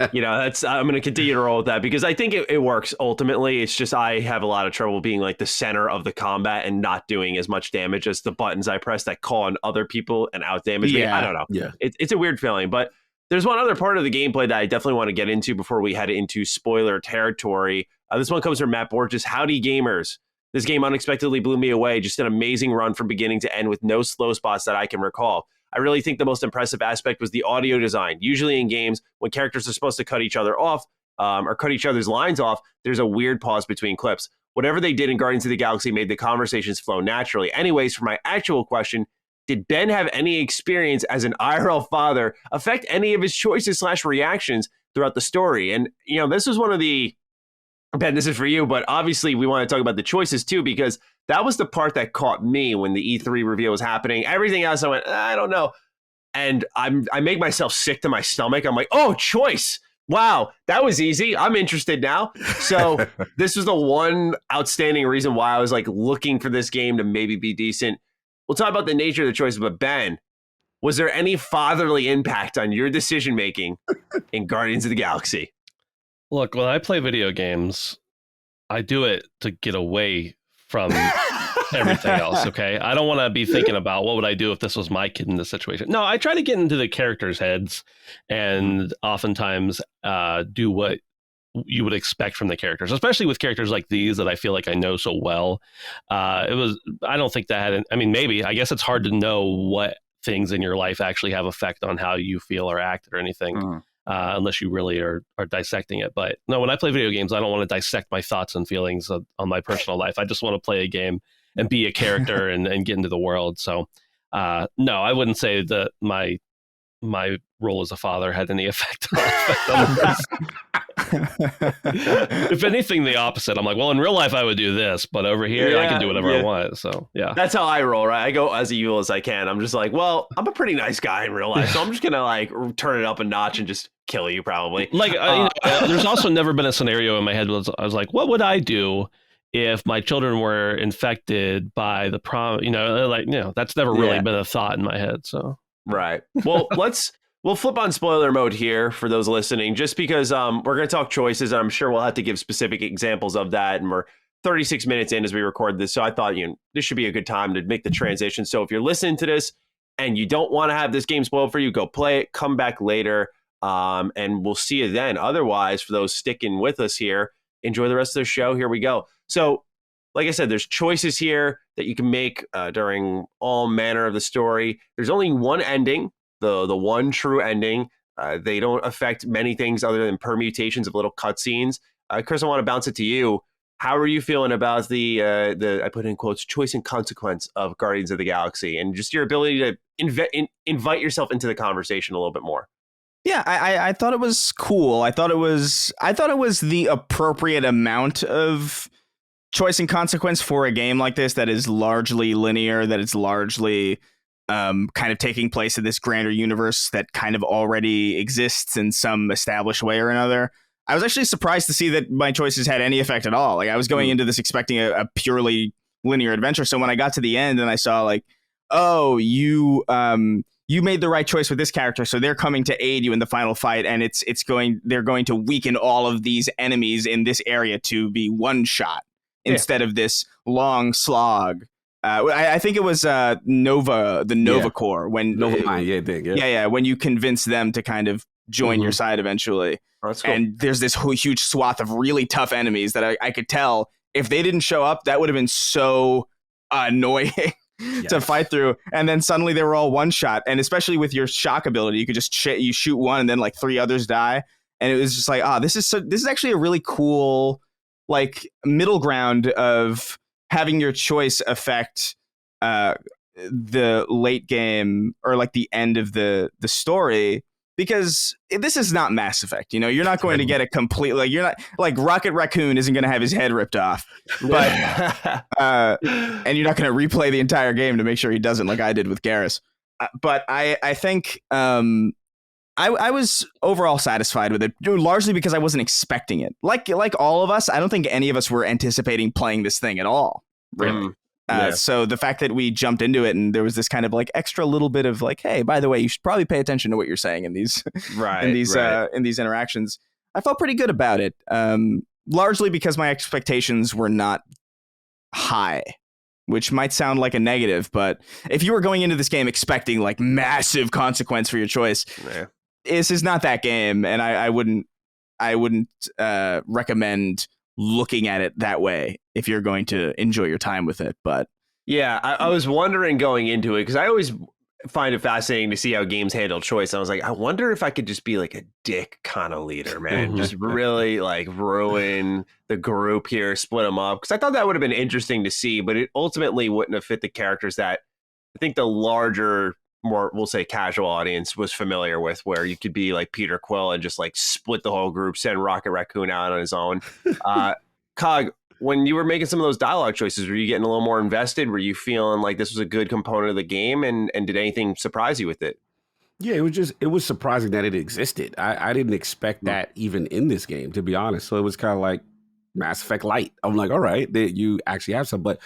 I'm going to continue to roll with that because I think it works ultimately. It's just I have a lot of trouble being like the center of the combat and not doing as much damage as the buttons I press that call on other people and out damage me. I don't know. Yeah. It's a weird feeling, but there's one other part of the gameplay that I definitely want to get into before we head into spoiler territory. This one comes from Matt Borges. Howdy, gamers. This game unexpectedly blew me away. Just an amazing run from beginning to end with no slow spots that I can recall. I really think the most impressive aspect was the audio design. Usually in games, when characters are supposed to cut each other off or cut each other's lines off, there's a weird pause between clips. Whatever they did in Guardians of the Galaxy made the conversations flow naturally. Anyways, for my actual question, did Ben have any experience as an IRL father affect any of his choices / reactions throughout the story? And, this was one of the, Ben, this is for you, but obviously we want to talk about the choices too, because that was the part that caught me when the E3 reveal was happening. Everything else, I went, I don't know. And I make myself sick to my stomach. I'm like, oh, choice. Wow, that was easy. I'm interested now. So this was the one outstanding reason why I was like looking for this game to maybe be decent. We'll talk about the nature of the choices, but Ben, Was there any fatherly impact on your decision making in Guardians of the Galaxy? Look, when I play video games, I do it to get away from everything else. Okay, I don't want to be thinking about what would I do if this was my kid in this situation. No, I try to get into the characters' heads and oftentimes do what you would expect from the characters, especially with characters like these that I feel like I know so well. I don't think that had, I mean, maybe, I guess it's hard to know what things in your life actually have effect on how you feel or act or anything. Unless you really are dissecting it. But no, when I play video games, I don't want to dissect my thoughts and feelings on my personal life. I just want to play a game and be a character and get into the world. So no, I wouldn't say that my role as a father had any effect on this. If anything, the opposite. I'm like, well, in real life, I would do this, but over here, I can do whatever I want. So, yeah. That's how I roll, right? I go as evil as I can. I'm just like, well, I'm a pretty nice guy in real life, so I'm just going to like turn it up a notch and just kill you probably. Like, there's also never been a scenario in my head where I was like, what would I do if my children were infected by the that's never really been a thought in my head. So, right. Well, we'll flip on spoiler mode here for those listening, just because we're going to talk choices. And I'm sure we'll have to give specific examples of that. And we're 36 minutes in as we record this. So I thought, this should be a good time to make the transition. So if you're listening to this and you don't want to have this game spoiled for you, go play it, come back later, and we'll see you then. Otherwise, for those sticking with us here, enjoy the rest of the show. Here we go. So like I said, there's choices here that you can make during all manner of the story. There's only one ending. The one true ending. They don't affect many things other than permutations of little cutscenes. Chris, I want to bounce it to you. How are you feeling about the I put in quotes, choice and consequence of Guardians of the Galaxy, and just your ability to invite yourself into the conversation a little bit more? Yeah, I thought it was cool. I thought it was the appropriate amount of choice and consequence for a game like this that is largely linear, that it's largely kind of taking place in this grander universe that kind of already exists in some established way or another. I was actually surprised to see that my choices had any effect at all. Like I was going into this expecting a purely linear adventure. So when I got to the end and I saw like, oh, you made the right choice with this character, so they're coming to aid you in the final fight, and they're going to weaken all of these enemies in this area to be one shot instead of this long slog. I think it was Nova Corps when when you convince them to kind of join your side eventually. Oh, that's cool. And there's this huge swath of really tough enemies that I could tell if they didn't show up, that would have been so annoying to fight through. And then suddenly they were all one shot, and especially with your shock ability, you could just you shoot one and then like three others die, and it was just like, this is actually a really cool like middle ground of having your choice affect the late game or like the end of the story, because this is not Mass Effect. You're not going to get a complete, like, you're not like Rocket Raccoon isn't going to have his head ripped off, but and you're not going to replay the entire game to make sure he doesn't, like I did with Garrus. But I think I was overall satisfied with it, largely because I wasn't expecting it. Like all of us, I don't think any of us were anticipating playing this thing at all, really. So the fact that we jumped into it and there was this kind of like extra little bit of like, hey, by the way, you should probably pay attention to what you're saying in these in these interactions. I felt pretty good about it, largely because my expectations were not high, which might sound like a negative, but if you were going into this game expecting like massive consequence for your choice, this is not that game, and I wouldn't recommend looking at it that way if you're going to enjoy your time with it. But yeah, I was wondering going into it, because I always find it fascinating to see how games handle choice. I was like, I wonder if I could just be like a dick kind of leader, man. Just really like ruin the group here, split them up. Because I thought that would have been interesting to see, but it ultimately wouldn't have fit the characters that I think the larger, more, we'll say, casual audience was familiar with, where you could be like Peter Quill and just like split the whole group, send Rocket Raccoon out on his own. Cog, when you were making some of those dialogue choices, were you getting a little more invested? Were you feeling like this was a good component of the game, and did anything surprise you with it? Yeah, it was surprising that it existed. I didn't expect that even in this game, to be honest. So it was kind of like Mass Effect Light. I'm like, all right, you actually have some, but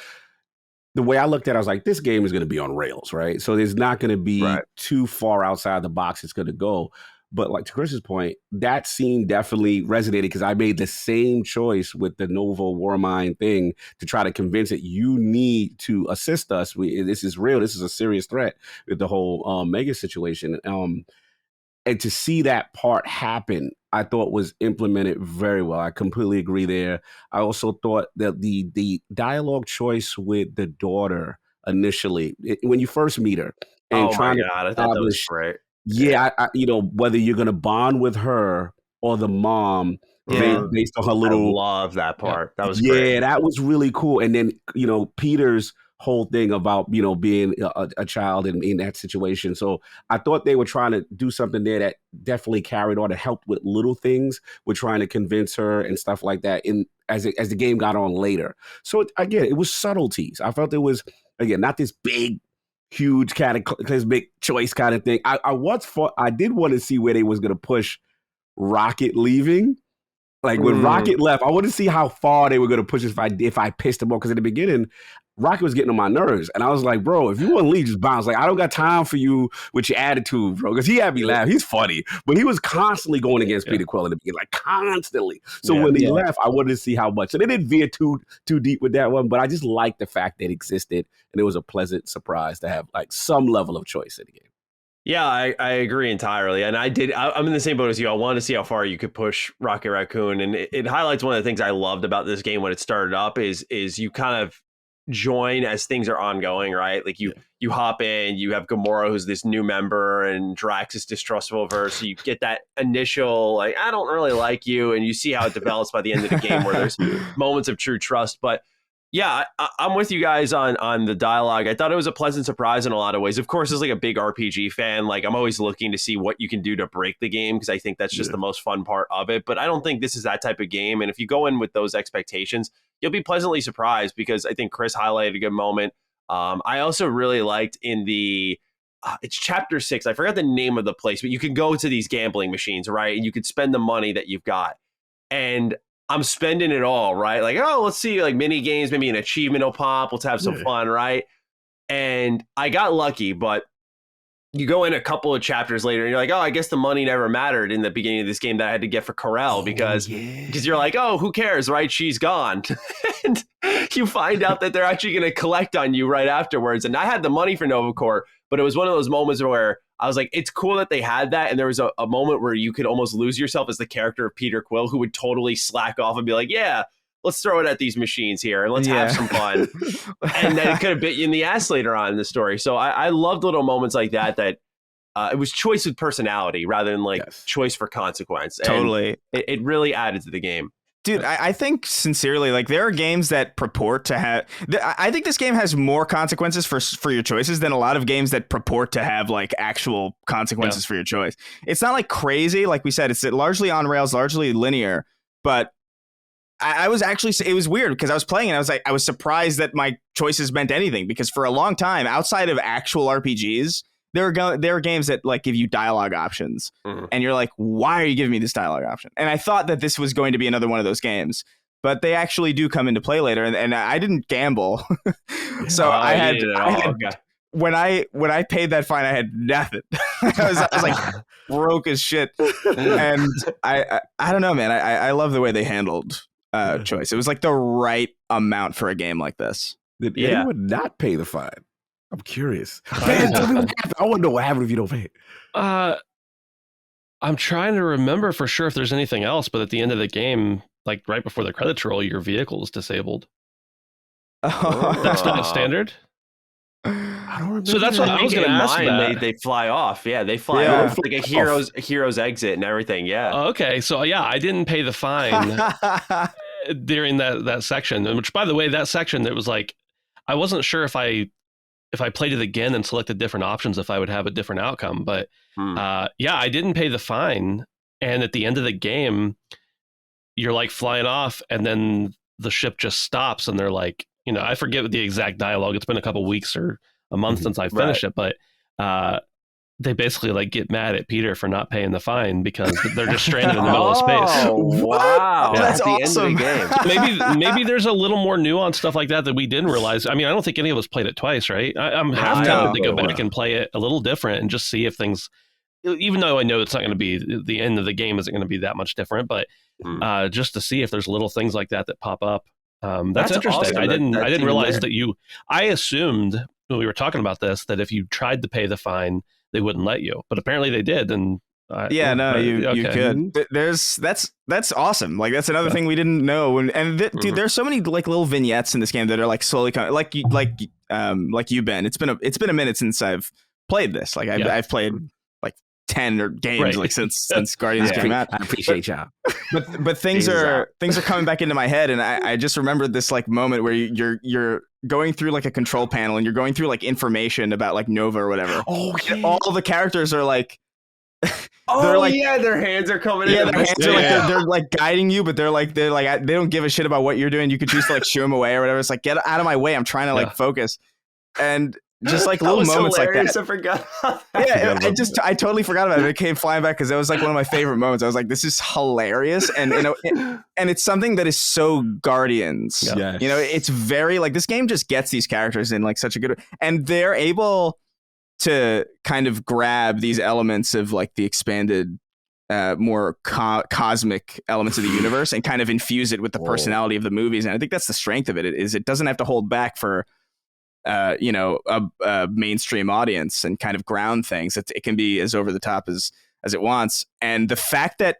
the way I looked at it, I was like, this game is going to be on rails, right? So there's not going to be Right. too far outside the box it's going to go. But like to Chris's point, that scene definitely resonated because I made the same choice with the Novo Warmind thing to try to convince it you need to assist us. This is real. This is a serious threat with the whole Mega situation. And to see that part happen, I thought was implemented very well. I completely agree there. I also thought that the dialogue choice with the daughter initially, when you first meet her, and Oh my God, I thought that was great. Yeah, I, whether you're going to bond with her or the mom based on her little. I love that part. That was great. Yeah, that was really cool. And then, Peter's whole thing about, being a child in that situation. So I thought they were trying to do something there that definitely carried on and helped with little things. We're trying to convince her and stuff like that as the game got on later. So again, it was subtleties. I felt it was, again, not this huge cataclysmic choice kind of thing. I did want to see where they was going to push Rocket leaving. Like when Rocket left, I wanted to see how far they were going to push if I pissed him off. Because at the beginning, Rocket was getting on my nerves. And I was like, bro, if you want to leave, just bounce. Like, I don't got time for you with your attitude, bro. Because he had me laugh. He's funny. But he was constantly going against Peter Quill in the beginning, like constantly. So when he left, I wanted to see how much. So they didn't veer too deep with that one. But I just liked the fact that it existed. And it was a pleasant surprise to have like some level of choice in the game. Yeah, I agree entirely. And I'm in the same boat as you. I wanted to see how far you could push Rocket Raccoon. And it highlights one of the things I loved about this game when it started up is you kind of join as things are ongoing, right? Like you hop in, you have Gamora, who's this new member, and Drax is distrustful of her. So you get that initial, like, I don't really like you. And you see how it develops by the end of the game where there's moments of true trust. But yeah, I'm with you guys on the dialogue. I thought it was a pleasant surprise in a lot of ways. Of course, as like a big RPG fan, like I'm always looking to see what you can do to break the game because I think that's just the most fun part of it. But I don't think this is that type of game. And if you go in with those expectations, you'll be pleasantly surprised because I think Chris highlighted a good moment. I also really liked in it's chapter 6. I forgot the name of the place, but you can go to these gambling machines, right? And you could spend the money that you've got. And I'm spending it all, right? Like, oh, let's see, like mini games, maybe an achievement will pop. Let's have some fun, right? And I got lucky, but you go in a couple of chapters later and you're like, oh, I guess the money never mattered in the beginning of this game that I had to get for Corel because you're like, oh, who cares, right? She's gone. And you find out that they're actually going to collect on you right afterwards. And I had the money for Novacore, but it was one of those moments where I was like, it's cool that they had that. And there was a moment where you could almost lose yourself as the character of Peter Quill, who would totally slack off and be like, yeah, let's throw it at these machines here and let's have some fun. And then it could have bit you in the ass later on in the story. So I loved little moments like that it was choice with personality rather than like choice for consequence. Totally. And it really added to the game. Dude, I think sincerely, like there are games that purport to have. I think this game has more consequences for your choices than a lot of games that purport to have like actual consequences for your choice. It's not like crazy, like we said. It's largely on rails, largely linear. But I was actually, it was weird because I was playing and I was surprised that my choices meant anything because for a long time, outside of actual RPGs, there are games that like give you dialogue options and you're like, why are you giving me this dialogue option? And I thought that this was going to be another one of those games, but they actually do come into play later. And I didn't gamble. So when I paid that fine, I had nothing. I was like broke as shit. And I don't know, man. I love the way they handled choice. It was like the right amount for a game like this. Did anyone not pay the fine? I'm curious. Man, tell me what happened. I want to know what happened if you don't pay it. I'm trying to remember for sure if there's anything else, but at the end of the game, like right before the credits roll, your vehicle is disabled. That's not standard? I don't remember. So that's what I was going to ask that. They fly off. Yeah, they fly off like a hero's exit and everything. Yeah. Okay. So yeah, I didn't pay the fine during that section, which by the way, that section, it was like, I wasn't sure if I played it again and selected different options, if I would have a different outcome. But I didn't pay the fine. And at the end of the game, you're like flying off and then the ship just stops and they're like, I forget the exact dialogue. It's been a couple weeks or a month since I finished it, but they basically like get mad at Peter for not paying the fine because they're just stranded in the middle of space. Oh, wow. Yeah. That's At the awesome. end of the game. Maybe there's a little more nuanced stuff like that we didn't realize. I mean, I don't think any of us played it twice, right? I'm half tempted to go back and play it a little different and just see if things, even though I know it's not going to be, the end of the game isn't going to be that much different, but just to see if there's little things like that pop up. That's interesting. Awesome. I didn't realize that I assumed when we were talking about this that if you tried to pay the fine, they wouldn't let you, but apparently they did. And you could. That's awesome. Like that's another thing we didn't know. Dude, there's so many like little vignettes in this game that are like slowly coming. Like you, Ben. It's been a minute since I've played this. Like I've played like 10 games like since Guardians came out. I appreciate y'all. But things are coming back into my head, and I just remembered this like moment where you're going through like a control panel and you're going through like information about like Nova or whatever. Oh, and all the characters are like they're like, their hands are coming in. Yeah, their hands are like they're like guiding you, but they're like they don't give a shit about what you're doing. You could choose to like shoo them away or whatever. It's like, get out of my way. I'm trying to like focus. And just like little moments hilarious. like that. I forgot about that. Yeah, I totally forgot about it. It came flying back because that was like one of my favorite moments. I was like, this is hilarious. And and it's something that is so Guardians. Yeah. You know, it's very like this game just gets these characters in like such a good way. And they're able to kind of grab these elements of like the expanded more cosmic elements of the universe and kind of infuse it with the personality of the movies. And I think that's the strength of it, is it doesn't have to hold back for a mainstream audience and kind of ground things. It can be as over the top as it wants. And the fact that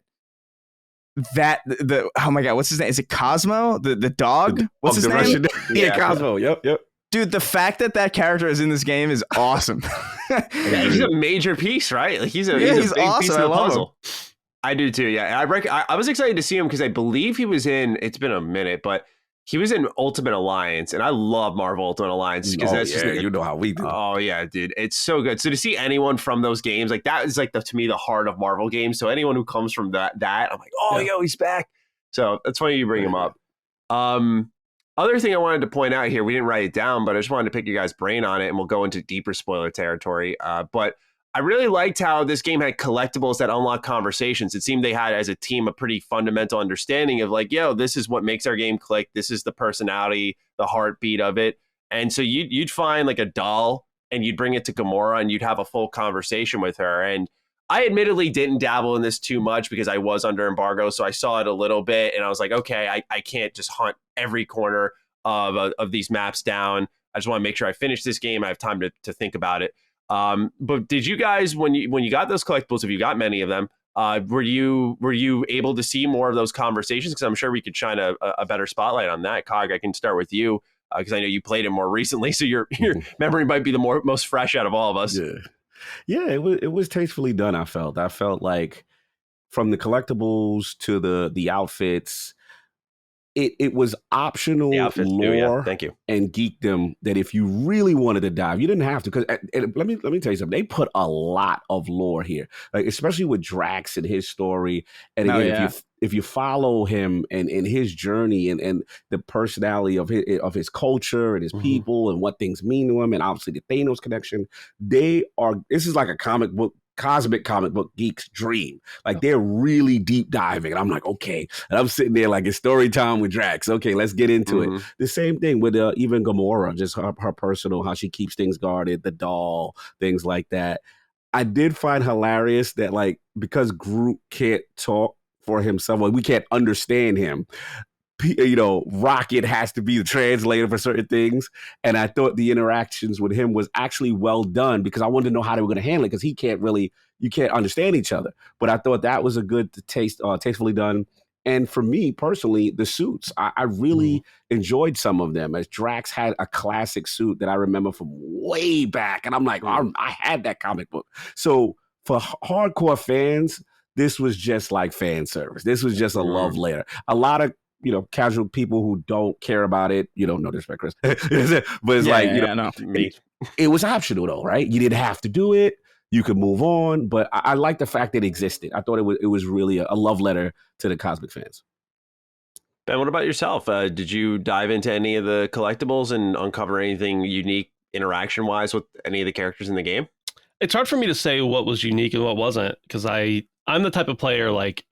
oh my god, what's his name? Is it Cosmo? The dog? What's his name? Russian, Cosmo. Yep. Dude, the fact that character is in this game is awesome. Yeah, he's a major piece, right? Like he's a big awesome. piece of the I love puzzle. I do too. Yeah, I was excited to see him because I believe he was in. It's been a minute, but he was in Ultimate Alliance, and I love Marvel Ultimate Alliance because that's just you know how we do. Oh yeah, dude, it's so good. So to see anyone from those games, like that is like to me the heart of Marvel games. So anyone who comes from that, I'm like, yo, he's back. So that's funny you bring him up. Other thing I wanted to point out here, we didn't write it down, but I just wanted to pick your guys' brain on it, and we'll go into deeper spoiler territory. But I really liked how this game had collectibles that unlock conversations. It seemed they had, as a team, a pretty fundamental understanding of like, this is what makes our game click. This is the personality, the heartbeat of it. And so you'd find like a doll and you'd bring it to Gamora and you'd have a full conversation with her. And I admittedly didn't dabble in this too much because I was under embargo. So I saw it a little bit and I was like, okay, I can't just hunt every corner of these maps down. I just want to make sure I finish this game. I have time to think about it. But did you guys, when you got those collectibles, if you got many of them, were you able to see more of those conversations? Because I'm sure we could shine a better spotlight on that. Cog, I can start with you because I know you played it more recently, so your memory might be the most fresh out of all of us. Yeah, it was tastefully done. I felt like from the collectibles to the outfits. It was optional lore Thank you. and geekdom that if you really wanted to dive, you didn't have to. Because let me tell you something. They put a lot of lore here, like especially with Drax and his story. And again, if you follow him and his journey and the personality of his culture and his people and what things mean to him, and obviously the Thanos connection, this is like a cosmic comic book geek's dream. Like they're really deep diving. And I'm like, okay. And I'm sitting there like it's story time with Drax. Okay, let's get into it. The same thing with even Gamora, just her personal, how she keeps things guarded, the doll, things like that. I did find hilarious that like, because Groot can't talk for himself, we can't understand him. Rocket has to be the translator for certain things. And I thought the interactions with him was actually well done because I wanted to know how they were going to handle it because you can't understand each other. But I thought that was a good tastefully done. And for me personally, the suits, I really enjoyed some of them, as Drax had a classic suit that I remember from way back. And I'm like, I had that comic book. So for hardcore fans, this was just like fan service. This was just a love letter. A lot of casual people who don't care about it, no disrespect, Chris, but it's me. It was optional though, right? You didn't have to do it. You could move on, but I like the fact that it existed. I thought it was really a love letter to the cosmic fans. Ben, what about yourself? Did you dive into any of the collectibles and uncover anything unique interaction-wise with any of the characters in the game? it's hard for me to say what was unique and what wasn't, because I'm the type of player, like,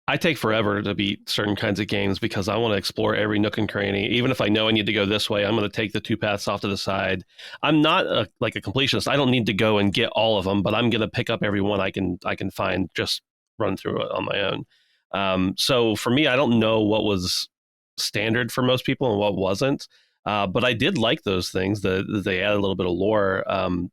I take forever to beat certain kinds of games because I want to explore every nook and cranny. Even if I know I need to go this way, I'm going to take the 2 paths off to the side. I'm not a completionist. I don't need to go and get all of them, but I'm going to pick up every one I can find, just run through it on my own. So for me, I don't know what was standard for most people and what wasn't. But I did like those things that they added a little bit of lore.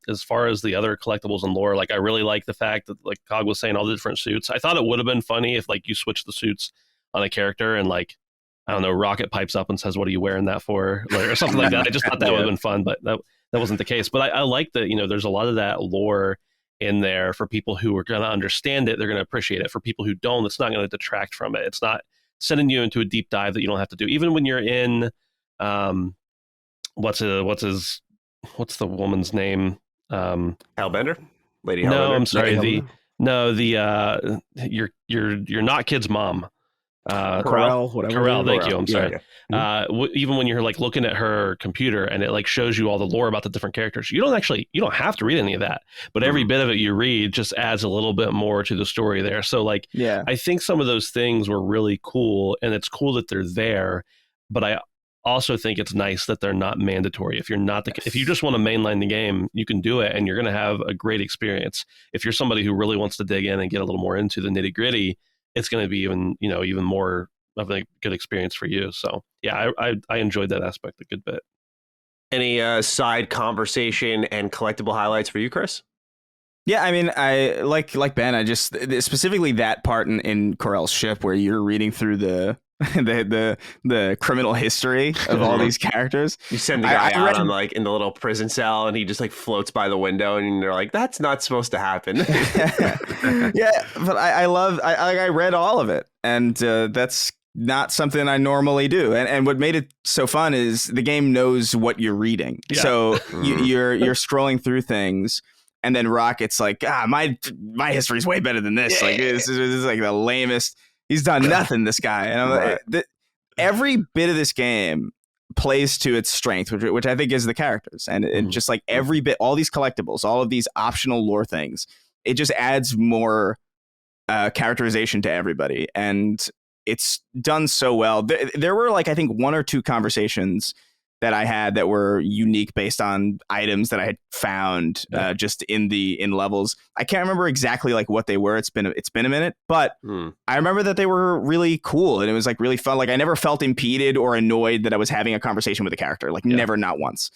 As far as the other collectibles and lore, like I really like the fact that, like Cog was saying, all the different suits. I thought it would have been funny if like you switch the suits on a character and like, I don't know, Rocket pipes up and says, "What are you wearing that for?" Or something like that. I just thought that would have been fun, but that wasn't the case. But I like that, there's a lot of that lore in there for people who are going to understand it. They're going to appreciate it. For people who don't, it's not going to detract from it. It's not sending you into a deep dive that you don't have to do. Even when you're in, what's the woman's name? Hellbender? Lady Hellbender? No, I'm sorry. Lady You're not kid's mom. Corel, whatever. Corel, thank you. I'm sorry. Yeah. Even when you're like looking at her computer and it like shows you all the lore about the different characters, you don't have to read any of that, but every bit of it you read just adds a little bit more to the story there. So like, I think some of those things were really cool, and it's cool that they're there, but I also think it's nice that they're not mandatory. If if you just want to mainline the game, you can do it and you're going to have a great experience. If you're somebody who really wants to dig in and get a little more into the nitty gritty, it's going to be even more of a good experience for you. So yeah, I enjoyed that aspect a good bit. Any side conversation and collectible highlights for you, Chris? Yeah, I mean, I like Ben. I just specifically that part in Corel's ship where you're reading through the criminal history of all these characters. You send the guy out on like in the little prison cell, and he just like floats by the window, and they're like, "That's not supposed to happen." Yeah, but I read all of it, and that's not something I normally do. And what made it so fun is the game knows what you're reading. Yeah. So you're scrolling through things. And then Rocket's like, my history's way better than this. Like this is like the lamest. He's done nothing, this guy. And I'm like, every bit of this game plays to its strength, which I think is the characters. And just like every bit, all these collectibles, all of these optional lore things, it just adds more characterization to everybody. And it's done so well. There were like, I think 1 or 2 conversations that I had that were unique based on items that I had found just in levels. I can't remember exactly like what they were. It's been a minute, but I remember that they were really cool and it was like really fun. Like I never felt impeded or annoyed that I was having a conversation with a character, like never, not once.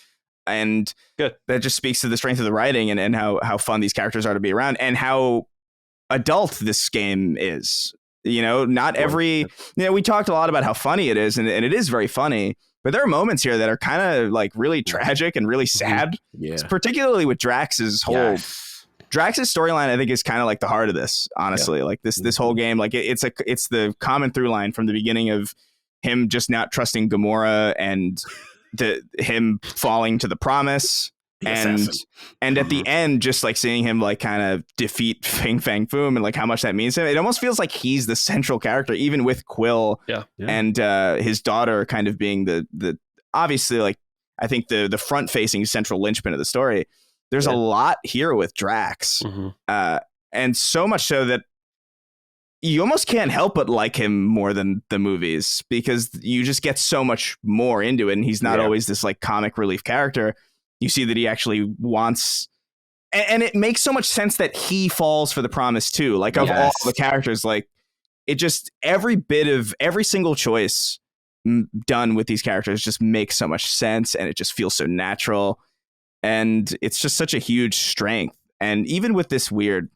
And that just speaks to the strength of the writing and how fun these characters are to be around and how adult this game is. Not every, we talked a lot about how funny it is and it is very funny. But there are moments here that are kind of like really tragic and really sad. Yeah. Particularly with Drax's whole Drax's storyline, I think, is kind of like the heart of this, honestly. Like this whole game, like it's the common through line from the beginning of him just not trusting Gamora and him falling to the promise. And at the end, just like seeing him like kind of defeat Fang Foom and like how much that means to him. It almost feels like he's the central character, even with Quill and his daughter kind of being the obviously like I think the front facing central linchpin of the story. There's a lot here with Drax, and so much so that you almost can't help but like him more than the movies because you just get so much more into it, and he's not always this like comic relief character. You see that he actually wants, and it makes so much sense that he falls for the promise too. Like of all the characters, like it just every single choice done with these characters just makes so much sense, and it just feels so natural, and it's just such a huge strength. And even with this weird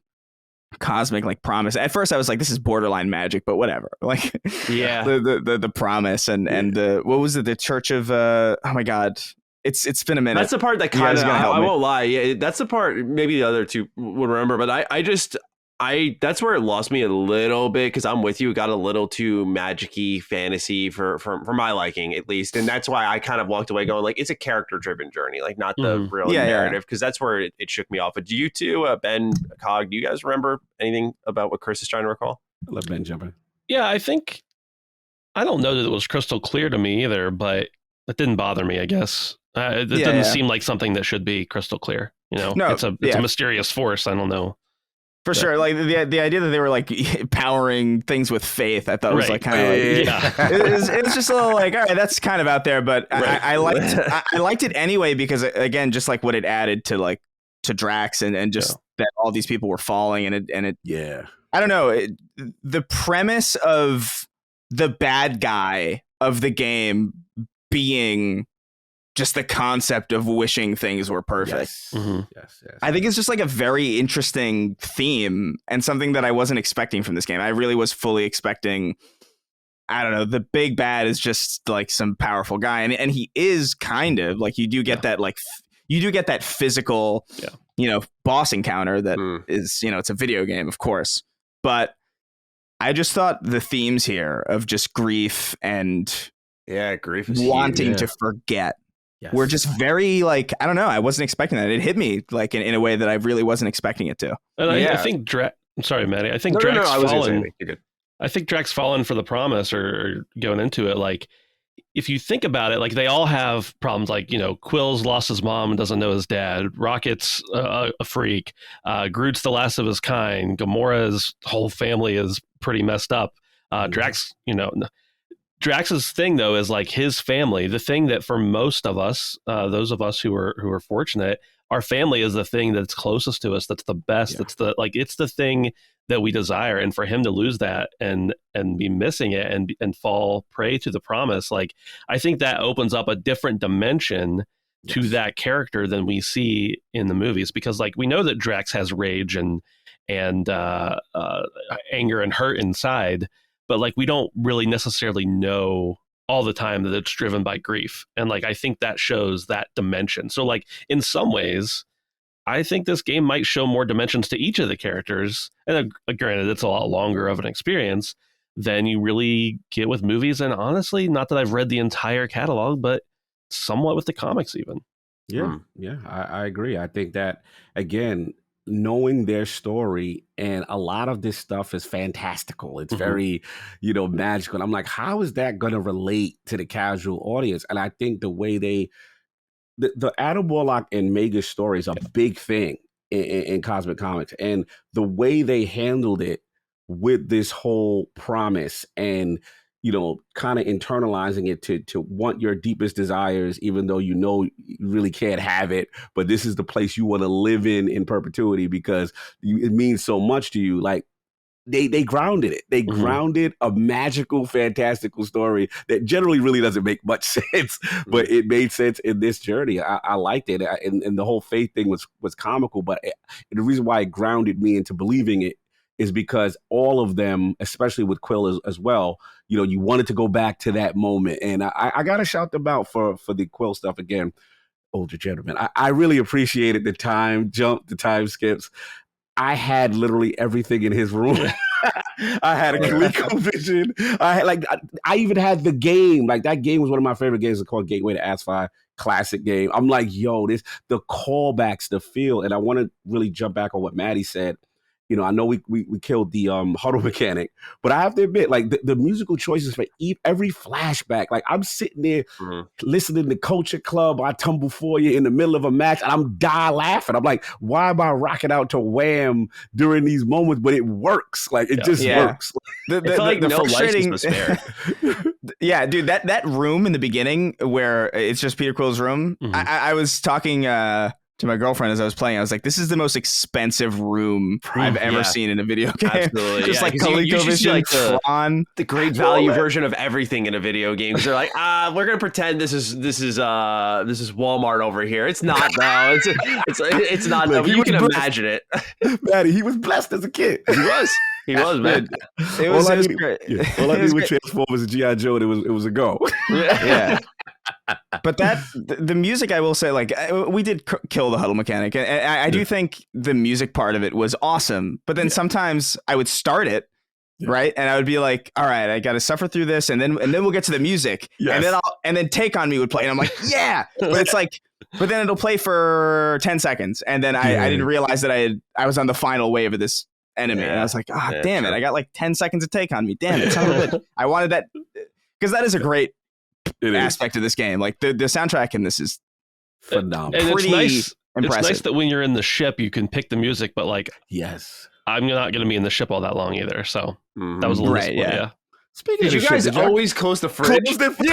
cosmic like promise, at first I was like, this is borderline magic, but whatever. Like the promise and the what was it? The Church of oh my god. It's been a minute. That's the part that kind of, I won't lie. Yeah, that's the part maybe the other two would remember, but I that's where it lost me a little bit because I'm with you. It got a little too magic-y fantasy for my liking, at least. And that's why I kind of walked away going like, it's a character-driven journey, like not the real narrative, because that's where it shook me off. But do you two, Ben, Cog, do you guys remember anything about what Chris is trying to recall? I'll let Ben jump in. Yeah, I don't know that it was crystal clear to me either, but it didn't bother me, I guess. It didn't seem like something that should be crystal clear. You know, No, it's a mysterious force. I don't know. For sure. Like the idea that they were like powering things with faith, I thought was like kind of it was just a little like, all right, that's kind of out there, but I liked it anyway because again, just like what it added to Drax and just that all these people were falling and it I don't know, the premise of the bad guy of the game being just the concept of wishing things were perfect. Yes. Mm-hmm. Yes. I think it's just like a very interesting theme and something that I wasn't expecting from this game. I really was fully expecting, I don't know, the big bad is just like some powerful guy. And he is kind of like, you do get that, like, you do get that physical, boss encounter that is, it's a video game, of course. But I just thought the themes here of just grief and grief is wanting to forget. Yes. We're just very like, I don't know. I wasn't expecting that. It hit me like in a way that I really wasn't expecting it to. And I think I'm sorry, Matty. I think Drax fallen. I think Drax fallen for the promise or going into it. Like, if you think about it, like they all have problems. Like, Quill's lost his mom and doesn't know his dad. Rocket's a freak. Groot's the last of his kind. Gamora's whole family is pretty messed up. Drax, Drax's thing though is like his family. The thing that for most of us, those of us who are fortunate, our family is the thing that's closest to us. That's the best. Yeah. It's the thing that we desire. And for him to lose that and be missing it and fall prey to the promise, like I think that opens up a different dimension to that character than we see in the movies, because like we know that Drax has rage and anger and hurt inside. But like we don't really necessarily know all the time that it's driven by grief. And like I think that shows that dimension. So like in some ways, I think this game might show more dimensions to each of the characters. And granted, it's a lot longer of an experience than you really get with movies. And honestly, not that I've read the entire catalog, but somewhat with the comics even. Yeah, I agree. I think that, again, knowing their story, and a lot of this stuff is fantastical. It's very, magical. And I'm like, how is that going to relate to the casual audience? And I think the way the Adam Warlock and Mega's story is a big thing in Cosmic Comics. And the way they handled it with this whole promise and, kind of internalizing it to want your deepest desires, even though you really can't have it, but this is the place you want to live in perpetuity because it means so much to you. Like they grounded it. They grounded a magical, fantastical story that generally really doesn't make much sense, but it made sense in this journey. I liked it. And the whole faith thing was comical, but the reason why it grounded me into believing it is because all of them, especially with Quill as well, you wanted to go back to that moment. And I got to shout them out for the Quill stuff again, older gentlemen. I really appreciated the time jump, the time skips. I had literally everything in his room. I had a ColecoVision. I even had the game. Like that game was one of my favorite games. It's called Gateway to Asphyr, classic game. I'm like, the callbacks, the feel. And I want to really jump back on what Matty said. I know we killed the huddle mechanic, but I have to admit, like the musical choices for every flashback, like I'm sitting there listening to Culture Club, I Tumble For You in the middle of a match, and I'm laughing. I'm like, why am I rocking out to Wham during these moments? But it works. Like it just works. The no frustrating license was fair. Yeah, dude, that room in the beginning where it's just Peter Quill's room. I was talking to my girlfriend as I was playing. I was like, this is the most expensive room I've ever seen in a video game. Absolutely. Just like ColecoVision, Tron, the great value version of everything in a video game. They're like, we're gonna pretend this is Walmart over here. It's not though. It's not though. You can imagine it. Matty, he was blessed as a kid. He was, man. It was great. All I needed with Transformers and G.I. Joe, it was a go. Yeah. But the music, I will say, like we did kill the huddle mechanic, and I do think the music part of it was awesome. But then sometimes I would start it, right, and I would be like, all right, I got to suffer through this, and then we'll get to the music, and then Take On Me would play, and I'm like, yeah, but it's like, but then it'll play for 10 seconds, and then I didn't realize that I was on the final wave of this enemy, and I was like, damn it, I got like 10 seconds to Take On Me, damn it, son of a bitch. I wanted that because that is a great aspect of this game. Like the soundtrack in this is phenomenal. And it's nice. impressive. It's nice that when you're in the ship, you can pick the music, but like, Yes. I'm not going to be in the ship all that long either. So that was a little Right, disappointing, yeah. Speaking Did of you guys shit, did y'all always close the fridge? close the fridge?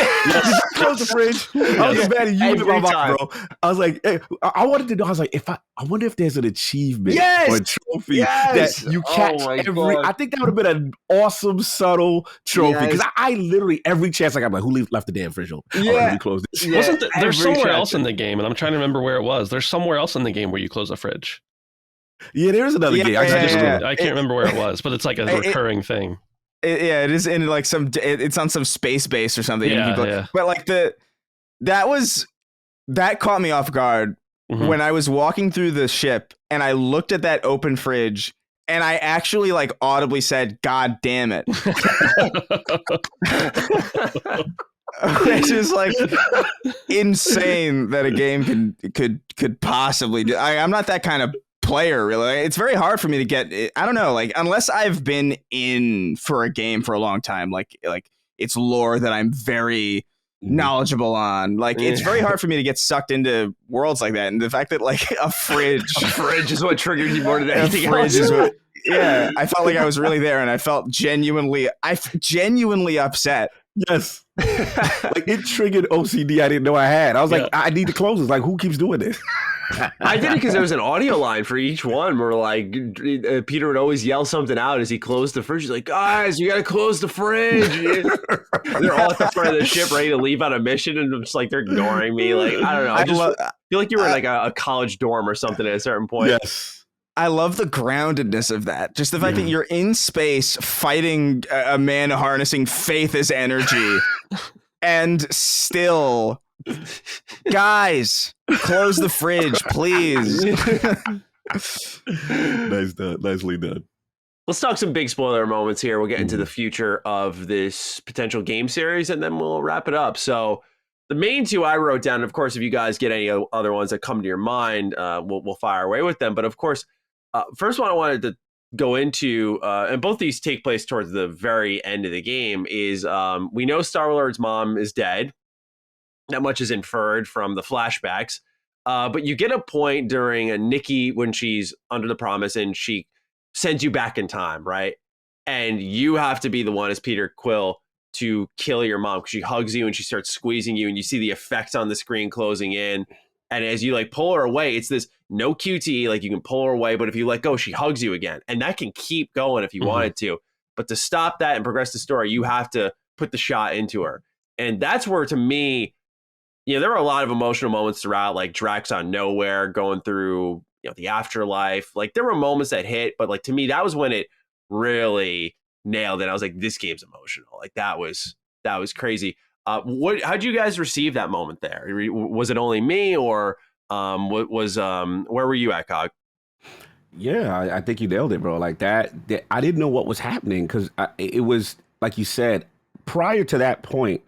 Close the fridge. I was mad at you in my Every mouth, time. bro. I was like, hey, I wanted to know. I was like, I wonder if there's an achievement Yes! or a trophy Yes! that you Oh catch my every. God. I think that would have been an awesome, subtle trophy because Yes. I literally every chance I'm like, who left the damn fridge open? All right, Yeah. let me close this. Yeah. Wasn't there's every somewhere chance. else in the game, and I'm trying to remember where it was. There's somewhere else in the game where you close a fridge. Yeah, there is another Yeah, game. I yeah, just yeah. I can't remember where it was, but it's like a recurring thing. It is in like it's on some space base or something. Yeah, You can yeah. But like that caught me off guard Mhm. when I was walking through the ship and I looked at that open fridge and I actually like audibly said, "God damn it." Which is like insane that a game could possibly do. I'm not that kind of player, really. It's very hard for me to get. I don't know, like unless I've been in for a game for a long time, like it's lore that I'm very knowledgeable on. Like it's very hard for me to get sucked into worlds like that, and the fact that like a fridge is what triggered you more than a anything fridge else. is what. Yeah, I felt like I was really there, and I felt genuinely upset. Yes. Like it triggered OCD I didn't know I had. I was like, I need to close this. Like, who keeps doing this? I did it because there was an audio line for each one where like Peter would always yell something out as he closed the fridge. He's like, guys, you got to close the fridge. They're all at the front of the ship ready to leave on a mission, and I'm just like, they're ignoring me. Like, I don't know. I just feel like you were in like a college dorm or something at a certain point. Yes. I love the groundedness of that. Just the fact that you're in space fighting a man harnessing faith as energy and still, guys, close the fridge, please. Nicely done. Let's talk some big spoiler moments here. We'll get into the future of this potential game series, and then we'll wrap it up. So the main two I wrote down, and of course, if you guys get any other ones that come to your mind, we'll fire away with them. But of course, first one I wanted to go into, and both these take place towards the very end of the game, is we know Star-Lord's mom is dead. That much is inferred from the flashbacks. But you get a point during a Nikki when she's under the promise and she sends you back in time, right? And you have to be the one as Peter Quill to kill your mom because she hugs you and she starts squeezing you and you see the effects on the screen closing in. And as you like pull her away, it's this no QTE, like you can pull her away, but if you let go, she hugs you again. And that can keep going if you wanted to. But to stop that and progress the story, you have to put the shot into her. And that's where, to me, there were a lot of emotional moments throughout, like Drax on Nowhere going through, the afterlife. Like there were moments that hit, but like to me, that was when it really nailed it. I was like, this game's emotional. Like that was crazy. How'd you guys receive that moment there? Was it only me, or where were you at, Cog? Yeah, I think you nailed it, bro. Like that I didn't know what was happening because it was like you said. Prior to that point,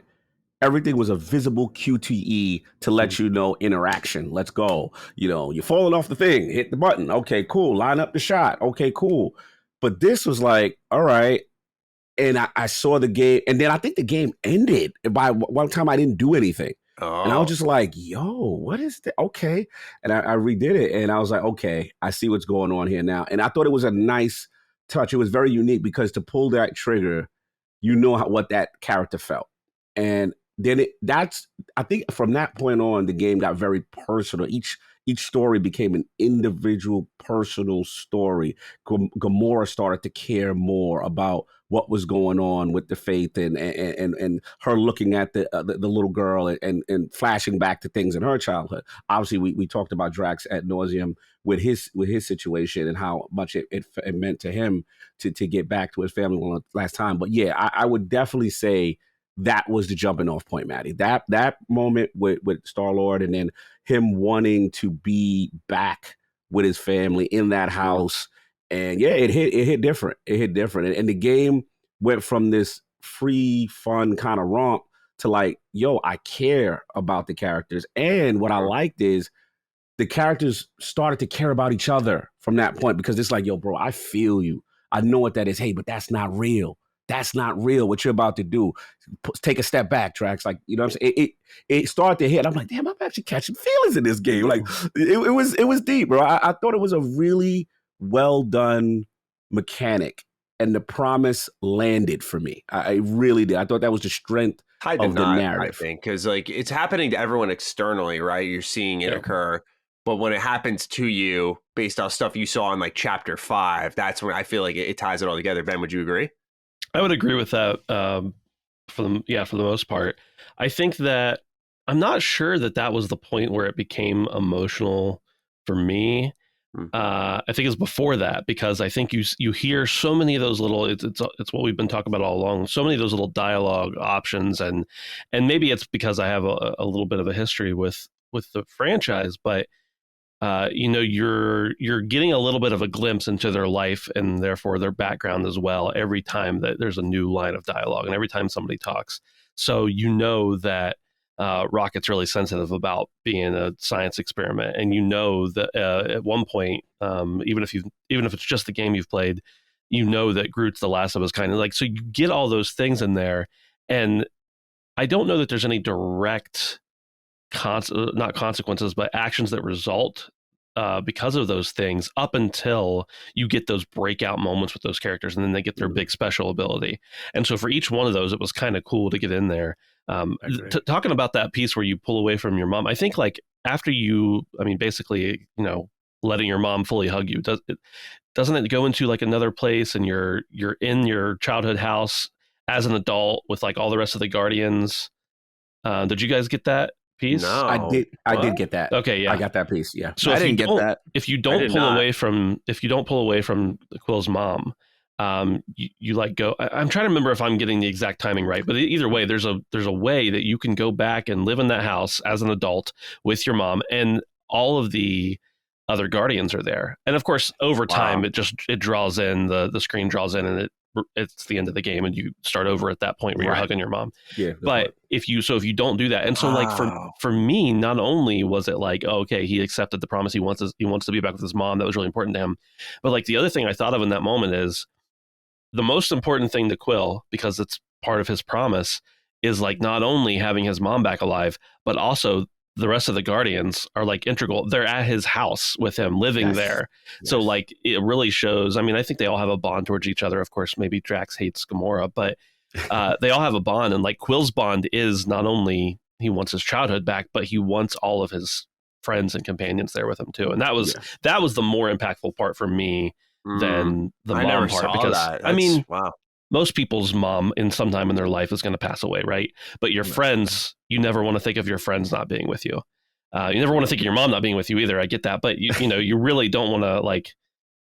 everything was a visible QTE to let you know interaction. Let's go. You're falling off the thing. Hit the button. Okay, cool. Line up the shot. Okay, cool. But this was like, all right. And I saw the game, and then I think the game ended. By one time, I didn't do anything. Oh. And I was just like, yo, what is that? Okay. And I redid it, and I was like, okay, I see what's going on here now. And I thought it was a nice touch. It was very unique because to pull that trigger, what that character felt. And then I think from that point on, the game got very personal. Each story became an individual personal story. Gamora started to care more about what was going on with the faith and her looking at the little girl and flashing back to things in her childhood. Obviously, we talked about Drax ad nauseum with his situation and how much it meant to him to get back to his family one last time. But yeah, I would definitely say that was the jumping off point, Matty. That moment with Star-Lord and then him wanting to be back with his family in that house. And yeah, it hit different. It hit different. And the game went from this free, fun kind of romp to like, yo, I care about the characters. And what I liked is the characters started to care about each other from that point because it's like, yo, bro, I feel you. I know what that is. Hey, but that's not real. that's not real. What you're about to do, take a step back, Drax. Like, you know what I'm saying? It started to hit. I'm like, damn, I'm actually catching feelings in this game. Like, it was deep, bro. I thought it was a really well done mechanic, and the promise landed for me. I really did. I thought that was the strength of the narrative. I think, because like it's happening to everyone externally, right? You're seeing it occur. But when it happens to you, based off stuff you saw in like chapter 5, that's when I feel like it ties it all together. Ben, would you agree? I would agree with that. For the most part, I think that I'm not sure that was the point where it became emotional for me. I think it's before that, because I think you hear so many of those little, it's what we've been talking about all along. So many of those little dialogue options, and maybe it's because I have a little bit of a history with the franchise, but you're getting a little bit of a glimpse into their life and therefore their background as well every time that there's a new line of dialogue and every time somebody talks. So you know that Rocket's really sensitive about being a science experiment, and you know that at one point, even if it's just the game you've played, you know that Groot's the last of his kind. Like, so you get all those things in there, and I don't know that there's any direct not consequences, but actions that result because of those things up until you get those breakout moments with those characters, and then they get their big special ability. And so for each one of those, it was kind of cool to get in there. Talking about that piece where you pull away from your mom, I think like after basically, letting your mom fully hug you, doesn't it go into like another place, and you're in your childhood house as an adult with like all the rest of the Guardians? Did you guys get that piece? No, I did get that. Okay, yeah, I got that piece. Yeah, so I didn't get that. If you don't pull away from Quill's mom, you like go. I'm trying to remember if I'm getting the exact timing right, but either way, there's a way that you can go back and live in that house as an adult with your mom, and all of the other Guardians are there. And of course, over time, it draws in, the screen draws in, and it's the end of the game, and you start over at that point where you're hugging your mom. Yeah. But if you don't do that, and so like for me, not only was it like, okay, he accepted the promise, he wants to be back with his mom, that was really important to him, but like the other thing I thought of in that moment is the most important thing to Quill, because it's part of his promise, is like not only having his mom back alive, but also the rest of the Guardians are like integral. They're at his house with him, living there. Yes. So like it really shows. I mean, I think they all have a bond towards each other. Of course, maybe Drax hates Gamora, but they all have a bond. And like Quill's bond is not only he wants his childhood back, but he wants all of his friends and companions there with him too. And that was the more impactful part for me than the mom part, because wow. Most people's mom in some time in their life is going to pass away, right? But your friends, you never want to think of your friends not being with you. You never want to think of your mom not being with you either. I get that, but you really don't want to, like,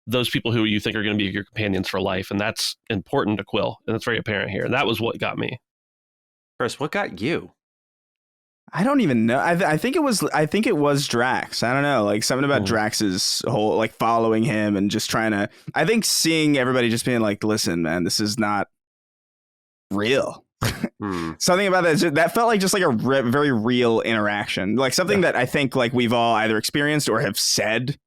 those people who you think are going to be your companions for life, and that's important to Quill, and it's very apparent here. And that was what got me. Chris, what got you? I don't even know. I think it was Drax. I don't know, like something about Drax's whole like following him and just trying to. I think seeing everybody just being like, "Listen, man, this is not real." Something about that felt like just like a very real interaction, like something that I think like we've all either experienced or have said.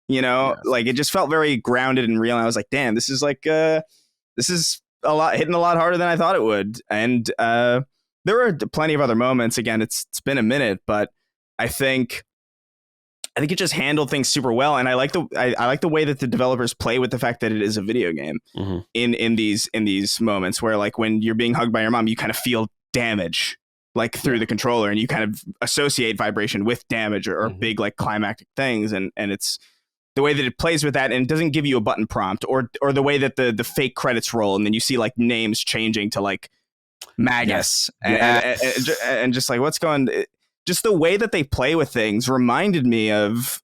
Like it just felt very grounded and real. And I was like, "Damn, this is like this is hitting a lot harder than I thought it would." And there were plenty of other moments. Again, it's been a minute, but I think it just handled things super well. And I like the way that the developers play with the fact that it is a video game in these moments where, like, when you're being hugged by your mom, you kind of feel damage like through the controller, and you kind of associate vibration with damage or big like climactic things. And it's the way that it plays with that, and it doesn't give you a button prompt or the way that the fake credits roll, and then you see like names changing to like Magus and just like what's going. Just the way that they play with things reminded me of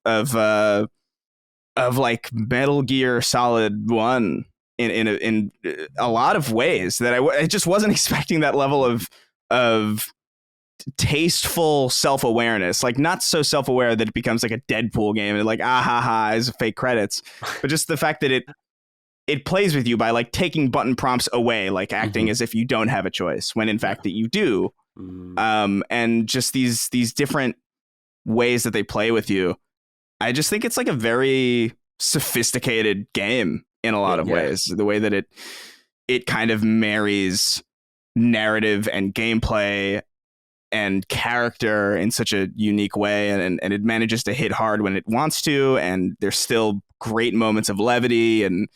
like Metal Gear Solid 1 in a lot of ways that I just wasn't expecting that level of tasteful self-awareness, like not so self-aware that it becomes like a Deadpool game and like as fake credits, but just the fact that it plays with you by like taking button prompts away, like acting as if you don't have a choice when in fact that you do. And just these different ways that they play with you. I just think it's like a very sophisticated game in a lot of ways. The way that it kind of marries narrative and gameplay and character in such a unique way, and it manages to hit hard when it wants to, and there's still great moments of levity, and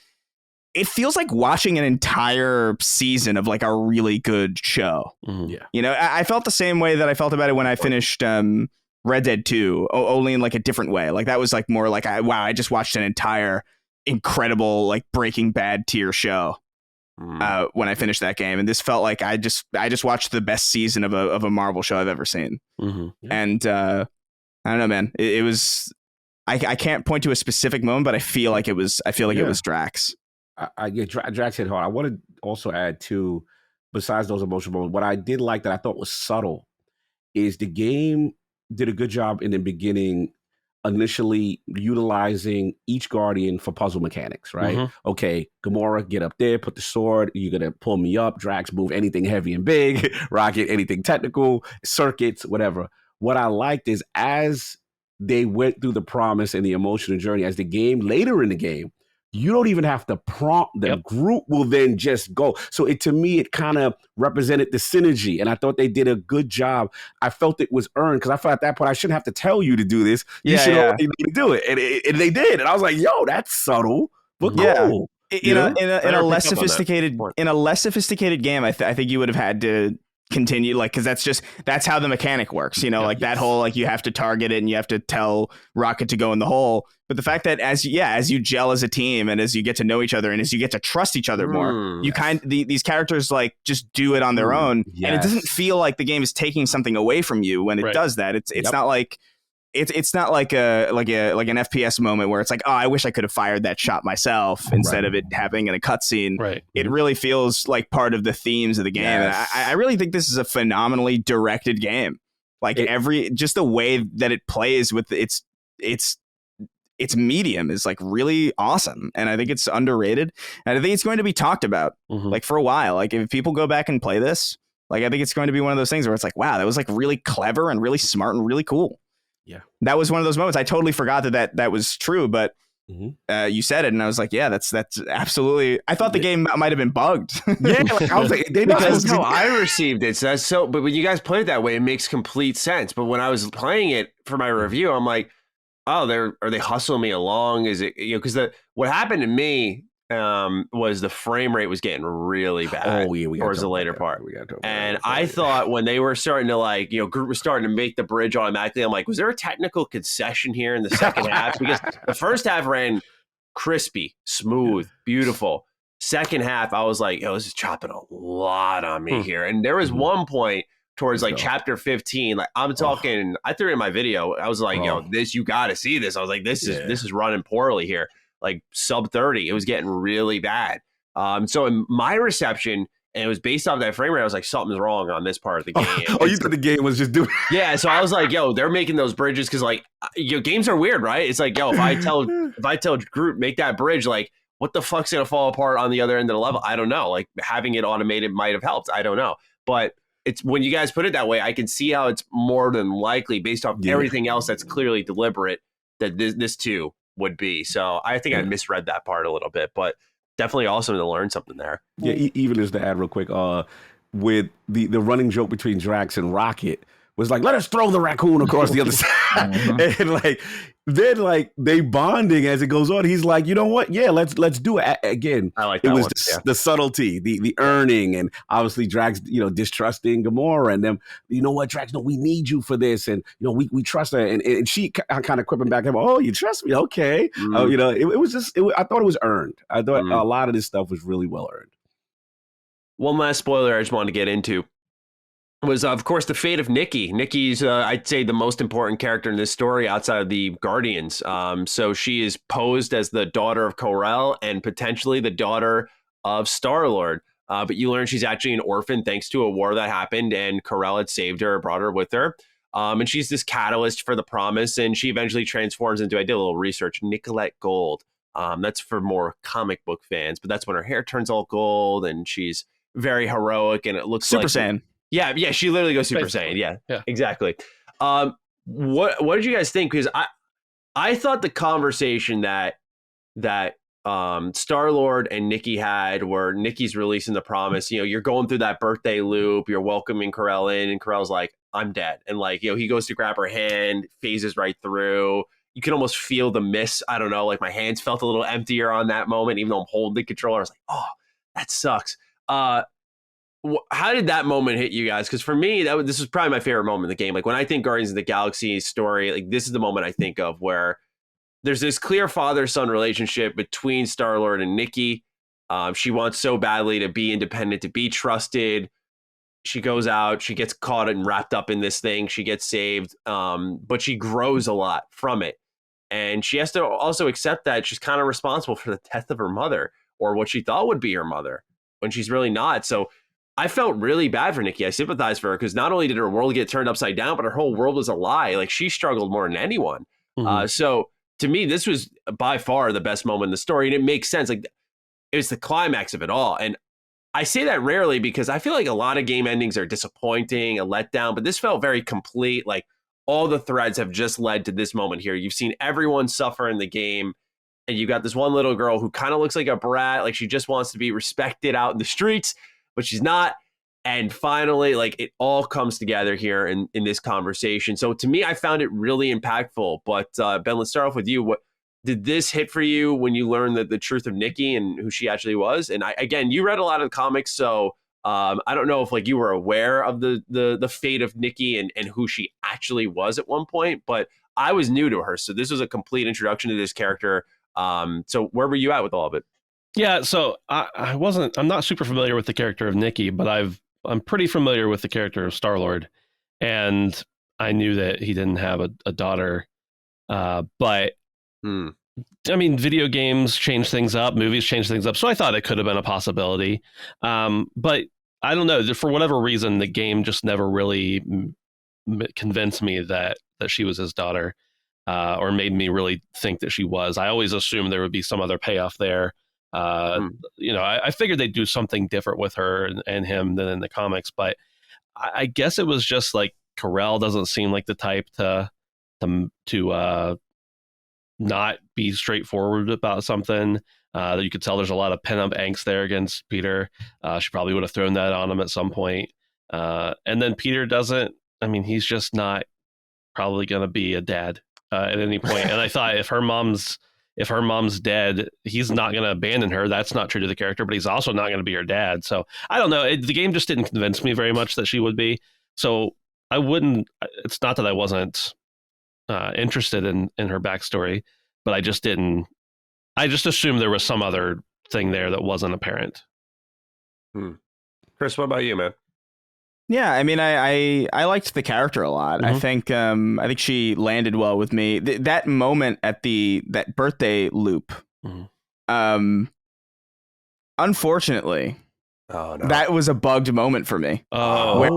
it feels like watching an entire season of like a really good show. Yeah. You know, I felt the same way that I felt about it when I finished Red Dead 2, only in like a different way. Like that was like more like, wow, I just watched an entire incredible like Breaking Bad tier show when I finished that game. And this felt like I just watched the best season of a Marvel show I've ever seen. Yeah. And I don't know, man, it was, I can't point to a specific moment, but I feel like it was Drax. I get Drax hit hard. I want to also add too, besides those emotional moments, what I did like that I thought was subtle is the game did a good job in the beginning, initially utilizing each Guardian for puzzle mechanics, right? Okay, Gamora, get up there, put the sword, you're going to pull me up, Drax, move anything heavy and big, Rocket, anything technical, circuits, whatever. What I liked is as they went through the promise and the emotional journey, as the game, later in the game, you don't even have to prompt them. Yep. Group will then just go. So to me, it kind of represented the synergy. And I thought they did a good job. I felt it was earned because I felt at that point, I shouldn't have to tell you to do this. You should already know to do it. And they did. And I was like, yo, that's subtle, but cool. In a less sophisticated game, I think you would have had to continue, like, because that's how the mechanic works, you know, like that whole, like, you have to target it and you have to tell Rocket to go in the hole. But the fact that as you gel as a team and as you get to know each other and as you get to trust each other more, you these characters like just do it on their own, and it doesn't feel like the game is taking something away from you when it does that. It's not like it's not like an FPS moment where it's like, oh, I wish I could have fired that shot myself instead of it happening in a cutscene. Right. It really feels like part of the themes of the game. Yes. And I really think this is a phenomenally directed game. Like just the way that it plays with its medium is like really awesome. And I think it's underrated. And I think it's going to be talked about like for a while. Like if people go back and play this, like I think it's going to be one of those things where it's like, wow, that was like really clever and really smart and really cool. Yeah, that was one of those moments. I totally forgot that was true, but you said it, and I was like, "Yeah, that's absolutely." I thought the game might have been bugged. Yeah, like, I was like, that's how I received it. So but when you guys play it that way, it makes complete sense. But when I was playing it for my review, I'm like, "Oh, are they hustling me along? Is it because what happened to me was the frame rate was getting really bad. Oh yeah, towards the later part. And I thought when they were starting to like, Groot was starting to make the bridge automatically, I'm like, was there a technical concession here in the second half? Because the first half ran crispy, smooth, beautiful. Second half, I was like, this is chopping a lot on me here. And there was one point towards like chapter 15, like I'm talking, I threw it in my video. I was like, this, you got to see this. I was like, this is running poorly here. Like sub 30, it was getting really bad. So in my reception, and it was based off that frame rate, I was like, something's wrong on this part of the game. You thought the game was just doing? Yeah, so I was like, they're making those bridges because like, games are weird, right? It's like, if I tell Groot make that bridge, like, what the fuck's gonna fall apart on the other end of the level? I don't know. Like having it automated might have helped. I don't know, but it's when you guys put it that way, I can see how it's more than likely based off everything else that's clearly deliberate that this too would be. So I think I misread that part a little bit, but definitely awesome to learn something there. Yeah, even as to add real quick, with the running joke between Drax and Rocket was like, let us throw the raccoon across the other side. And like then like they bonding as it goes on. He's like, you know what? Yeah, let's do it again. I like that. It was the subtlety, the earning, and obviously Drax, distrusting Gamora, and them. You know what, Drax? No, we need you for this, and we trust her, and she kind of quipping back at him. Oh, you trust me? Okay. It was just. I thought it was earned. I thought a lot of this stuff was really well earned. One last spoiler I just wanted to get into was, of course, the fate of Nikki. Nikki's, I'd say, the most important character in this story outside of the Guardians. So she is posed as the daughter of Kal-El and potentially the daughter of Star-Lord. But you learn she's actually an orphan thanks to a war that happened, and Kal-El had saved her, brought her with her. And she's this catalyst for the promise, and she eventually transforms into, I did a little research, Nicolette Gold. That's for more comic book fans, but that's when her hair turns all gold, and she's very heroic, and it looks Super Saiyan. Yeah, she literally goes Super Saiyan. Yeah, exactly. What did you guys think? Because I thought the conversation that Star-Lord and Nikki had, where Nikki's releasing the promise, you're going through that birthday loop, you're welcoming Carell in, and Carell's like, I'm dead. And like, he goes to grab her hand, phases right through. You can almost feel the miss. I don't know, like my hands felt a little emptier on that moment, even though I'm holding the controller. I was like, oh, that sucks. How did that moment hit you guys? Because for me, this was probably my favorite moment in the game. Like when I think Guardians of the Galaxy story, like this is the moment I think of where there's this clear father-son relationship between Star-Lord and Nikki. She wants so badly to be independent, to be trusted. She goes out, she gets caught and wrapped up in this thing. She gets saved, but she grows a lot from it. And she has to also accept that she's kind of responsible for the death of her mother, or what she thought would be her mother, when she's really not. So I felt really bad for Nikki. I sympathized for her because not only did her world get turned upside down, but her whole world was a lie. Like she struggled more than anyone. So to me, this was by far the best moment in the story. And it makes sense. Like it was the climax of it all. And I say that rarely because I feel like a lot of game endings are disappointing, a letdown, but this felt very complete. Like all the threads have just led to this moment here. You've seen everyone suffer in the game. And you got this one little girl who kind of looks like a brat. Like she just wants to be respected out in the streets, but she's not. And finally, like it all comes together here in this conversation. So to me, I found it really impactful. But Ben, let's start off with you. What did this hit for you when you learned the truth of Nikki and who she actually was? And again, you read a lot of the comics, so I don't know if like you were aware of the fate of Nikki and who she actually was at one point, but I was new to her, so this was a complete introduction to this character. So where were you at with all of it? Yeah, so I'm not super familiar with the character of Nikki, but I'm pretty familiar with the character of Star-Lord, and I knew that he didn't have a daughter. But I mean, video games change things up, movies change things up, so I thought it could have been a possibility. But I don't know, for whatever reason, the game just never really convinced me that she was his daughter, or made me really think that she was. I always assumed there would be some other payoff there. I figured they'd do something different with her and him than in the comics, but I guess it was just like Carell doesn't seem like the type to not be straightforward about something. That you could tell there's a lot of pent-up angst there against Peter. She probably would have thrown that on him at some point. And then Peter doesn't. I mean, he's just not probably going to be a dad at any point. And I thought if her mom's dead, he's not going to abandon her. That's not true to the character, but he's also not going to be her dad. So I don't know. The game just didn't convince me very much that she would be. So I wouldn't. It's not that I wasn't interested in her backstory, but I just didn't. I just assumed there was some other thing there that wasn't apparent. Chris, what about you, man? Yeah, I mean, I liked the character a lot. Mm-hmm. I think she landed well with me. That moment at that birthday loop. Mm-hmm. Unfortunately, that was a bugged moment for me. Where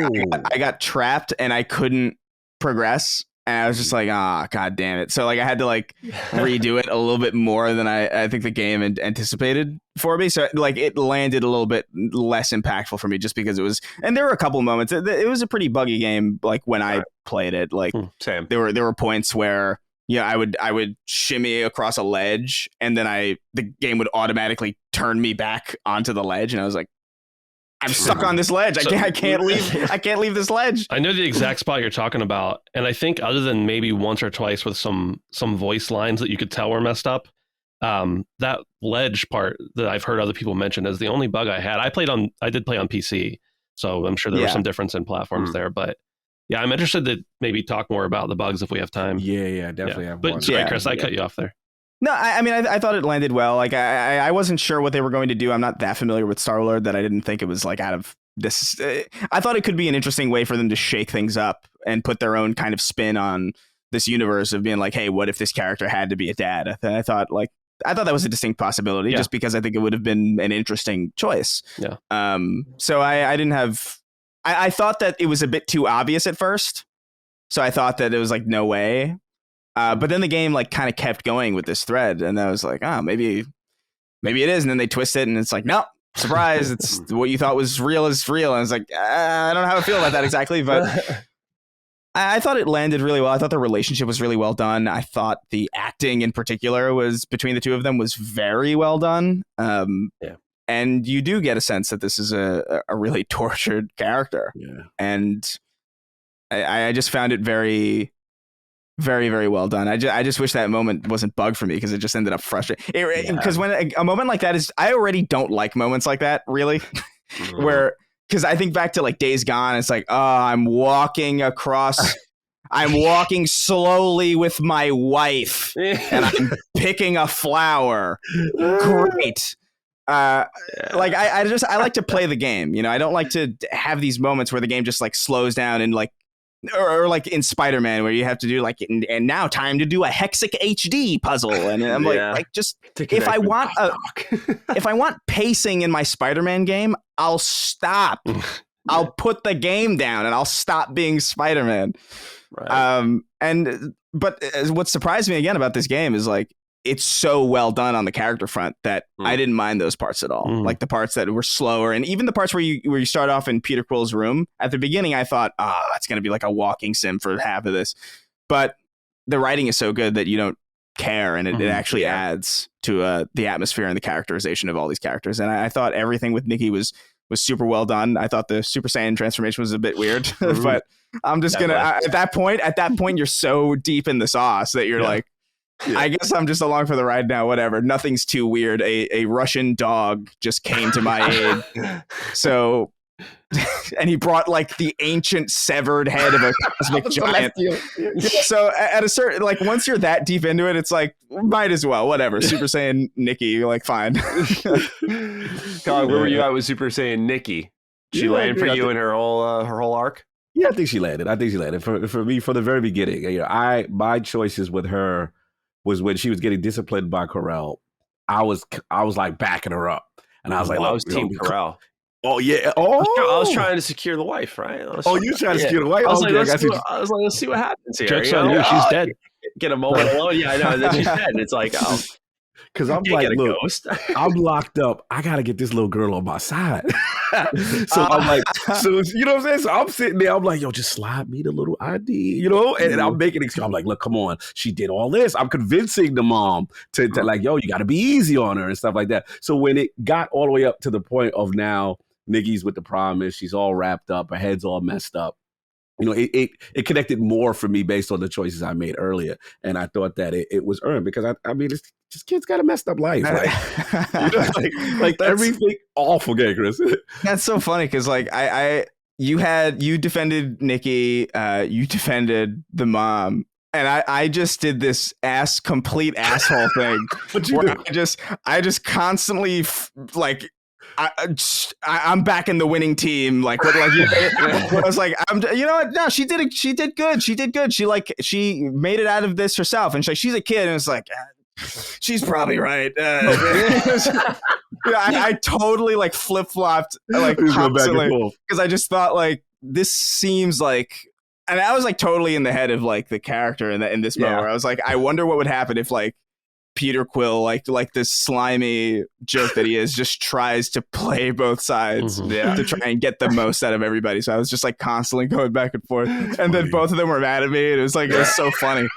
I got trapped and I couldn't progress. And I was just like, God damn it. So like I had to like redo it a little bit more than I think the game anticipated for me. So like it landed a little bit less impactful for me just because it was, and there were a couple moments. It was a pretty buggy game. Like when I played it, like same. There were points where I would shimmy across a ledge and then the game would automatically turn me back onto the ledge. And I was like, I'm stuck on this ledge. I can't leave. I can't leave this ledge. I know the exact spot you're talking about, and I think other than maybe once or twice with some voice lines that you could tell were messed up, that ledge part that I've heard other people mention is the only bug I had. I did play on PC, so I'm sure there was some difference in platforms there. But yeah, I'm interested to maybe talk more about the bugs if we have time. Yeah, definitely have one. But sorry, Chris, I cut you off there. No, I mean, I thought it landed well. Like, I wasn't sure what they were going to do. I'm not that familiar with Star-Lord that I didn't think it was like out of this. I thought it could be an interesting way for them to shake things up and put their own kind of spin on this universe of being like, hey, what if this character had to be a dad? I thought that was a distinct possibility just because I think it would have been an interesting choice. Yeah. So I didn't have. I thought that it was a bit too obvious at first. So I thought that it was like, no way. But then the game like kind of kept going with this thread, and I was like, maybe it is. And then they twist it, and it's like, no, surprise! It's what you thought was real is real. And I was like, I don't know how I feel about that exactly, but I thought it landed really well. I thought the relationship was really well done. I thought the acting in particular was between the two of them was very well done. And you do get a sense that this is a really tortured character. Yeah. And I just found it very, very, very well done. I just wish that moment wasn't bugged for me because it just ended up frustrating. Because when a moment like that is, I already don't like moments like that, really. Where, because I think back to like Days Gone, it's like, oh, I'm walking slowly with my wife and I'm picking a flower. Great. Like I like to play the game. I don't like to have these moments where the game just like slows down and like, or like in Spider-Man where you have to do like, and now time to do a Hexic HD puzzle. And I'm like just if I want pacing in my Spider-Man game, I'll stop. I'll put the game down and I'll stop being Spider-Man. Right. But what surprised me again about this game is like, it's so well done on the character front that I didn't mind those parts at all. Like the parts that were slower, and even the parts where you start off in Peter Quill's room. At the beginning, I thought, it's going to be like a walking sim for half of this. But the writing is so good that you don't care, and it actually adds to the atmosphere and the characterization of all these characters. And I thought everything with Nikki was super well done. I thought the Super Saiyan transformation was a bit weird, but I'm just going to, at that point, you're so deep in the sauce that you're like, I guess I'm just along for the ride now. Whatever. Nothing's too weird. A Russian dog just came to my aid. So, and he brought like the ancient severed head of a cosmic giant. So at a certain, like once you're that deep into it, it's like, might as well, whatever. Super Saiyan Nikki, you're like, fine. God, where were you at with Super Saiyan Nikki? She landed for you in her whole arc? Yeah, I think she landed. For me, from the very beginning, my choices with her was when she was getting disciplined by Corel. I was like backing her up, and I was like, I was Team Corel. Oh yeah. I was trying to secure the wife, right? You trying to secure the wife? I was like, let's see what happens here. Joke's on you. She's dead. Get a moment alone. Yeah, I know. And then she's dead. It's like, because I'm like, look, I'm locked up. I gotta get this little girl on my side. So I'm like, you know what I'm saying? So I'm sitting there. I'm like, yo, just slide me the little ID, and I'm making excuse. I'm like, look, come on. She did all this. I'm convincing the mom to like, yo, you got to be easy on her and stuff like that. So when it got all the way up to the point of now, Nikki's with the promise, she's all wrapped up, her head's all messed up. It connected more for me based on the choices I made earlier, and I thought that it was earned because I mean, this kid's got a messed up life, like everything awful, gay Chris. That's so funny because like you defended Nikki, you defended the mom. And I just did this complete asshole thing where I just constantly like. I'm back in the winning team. Like what? Like I was like, you know what? No, she did it. She did good. She did good. She made it out of this herself. And she's a kid, and it's like, she's probably right. I totally like flip flopped like constantly because I just thought like this seems like, and I was like totally in the head of like the character in this moment where I was like, I wonder what would happen if like Peter Quill, like this slimy joke that he is, just tries to play both sides to try and get the most out of everybody. So I was just like constantly going back and forth, and then both of them were mad at me. And it was like, it was so funny.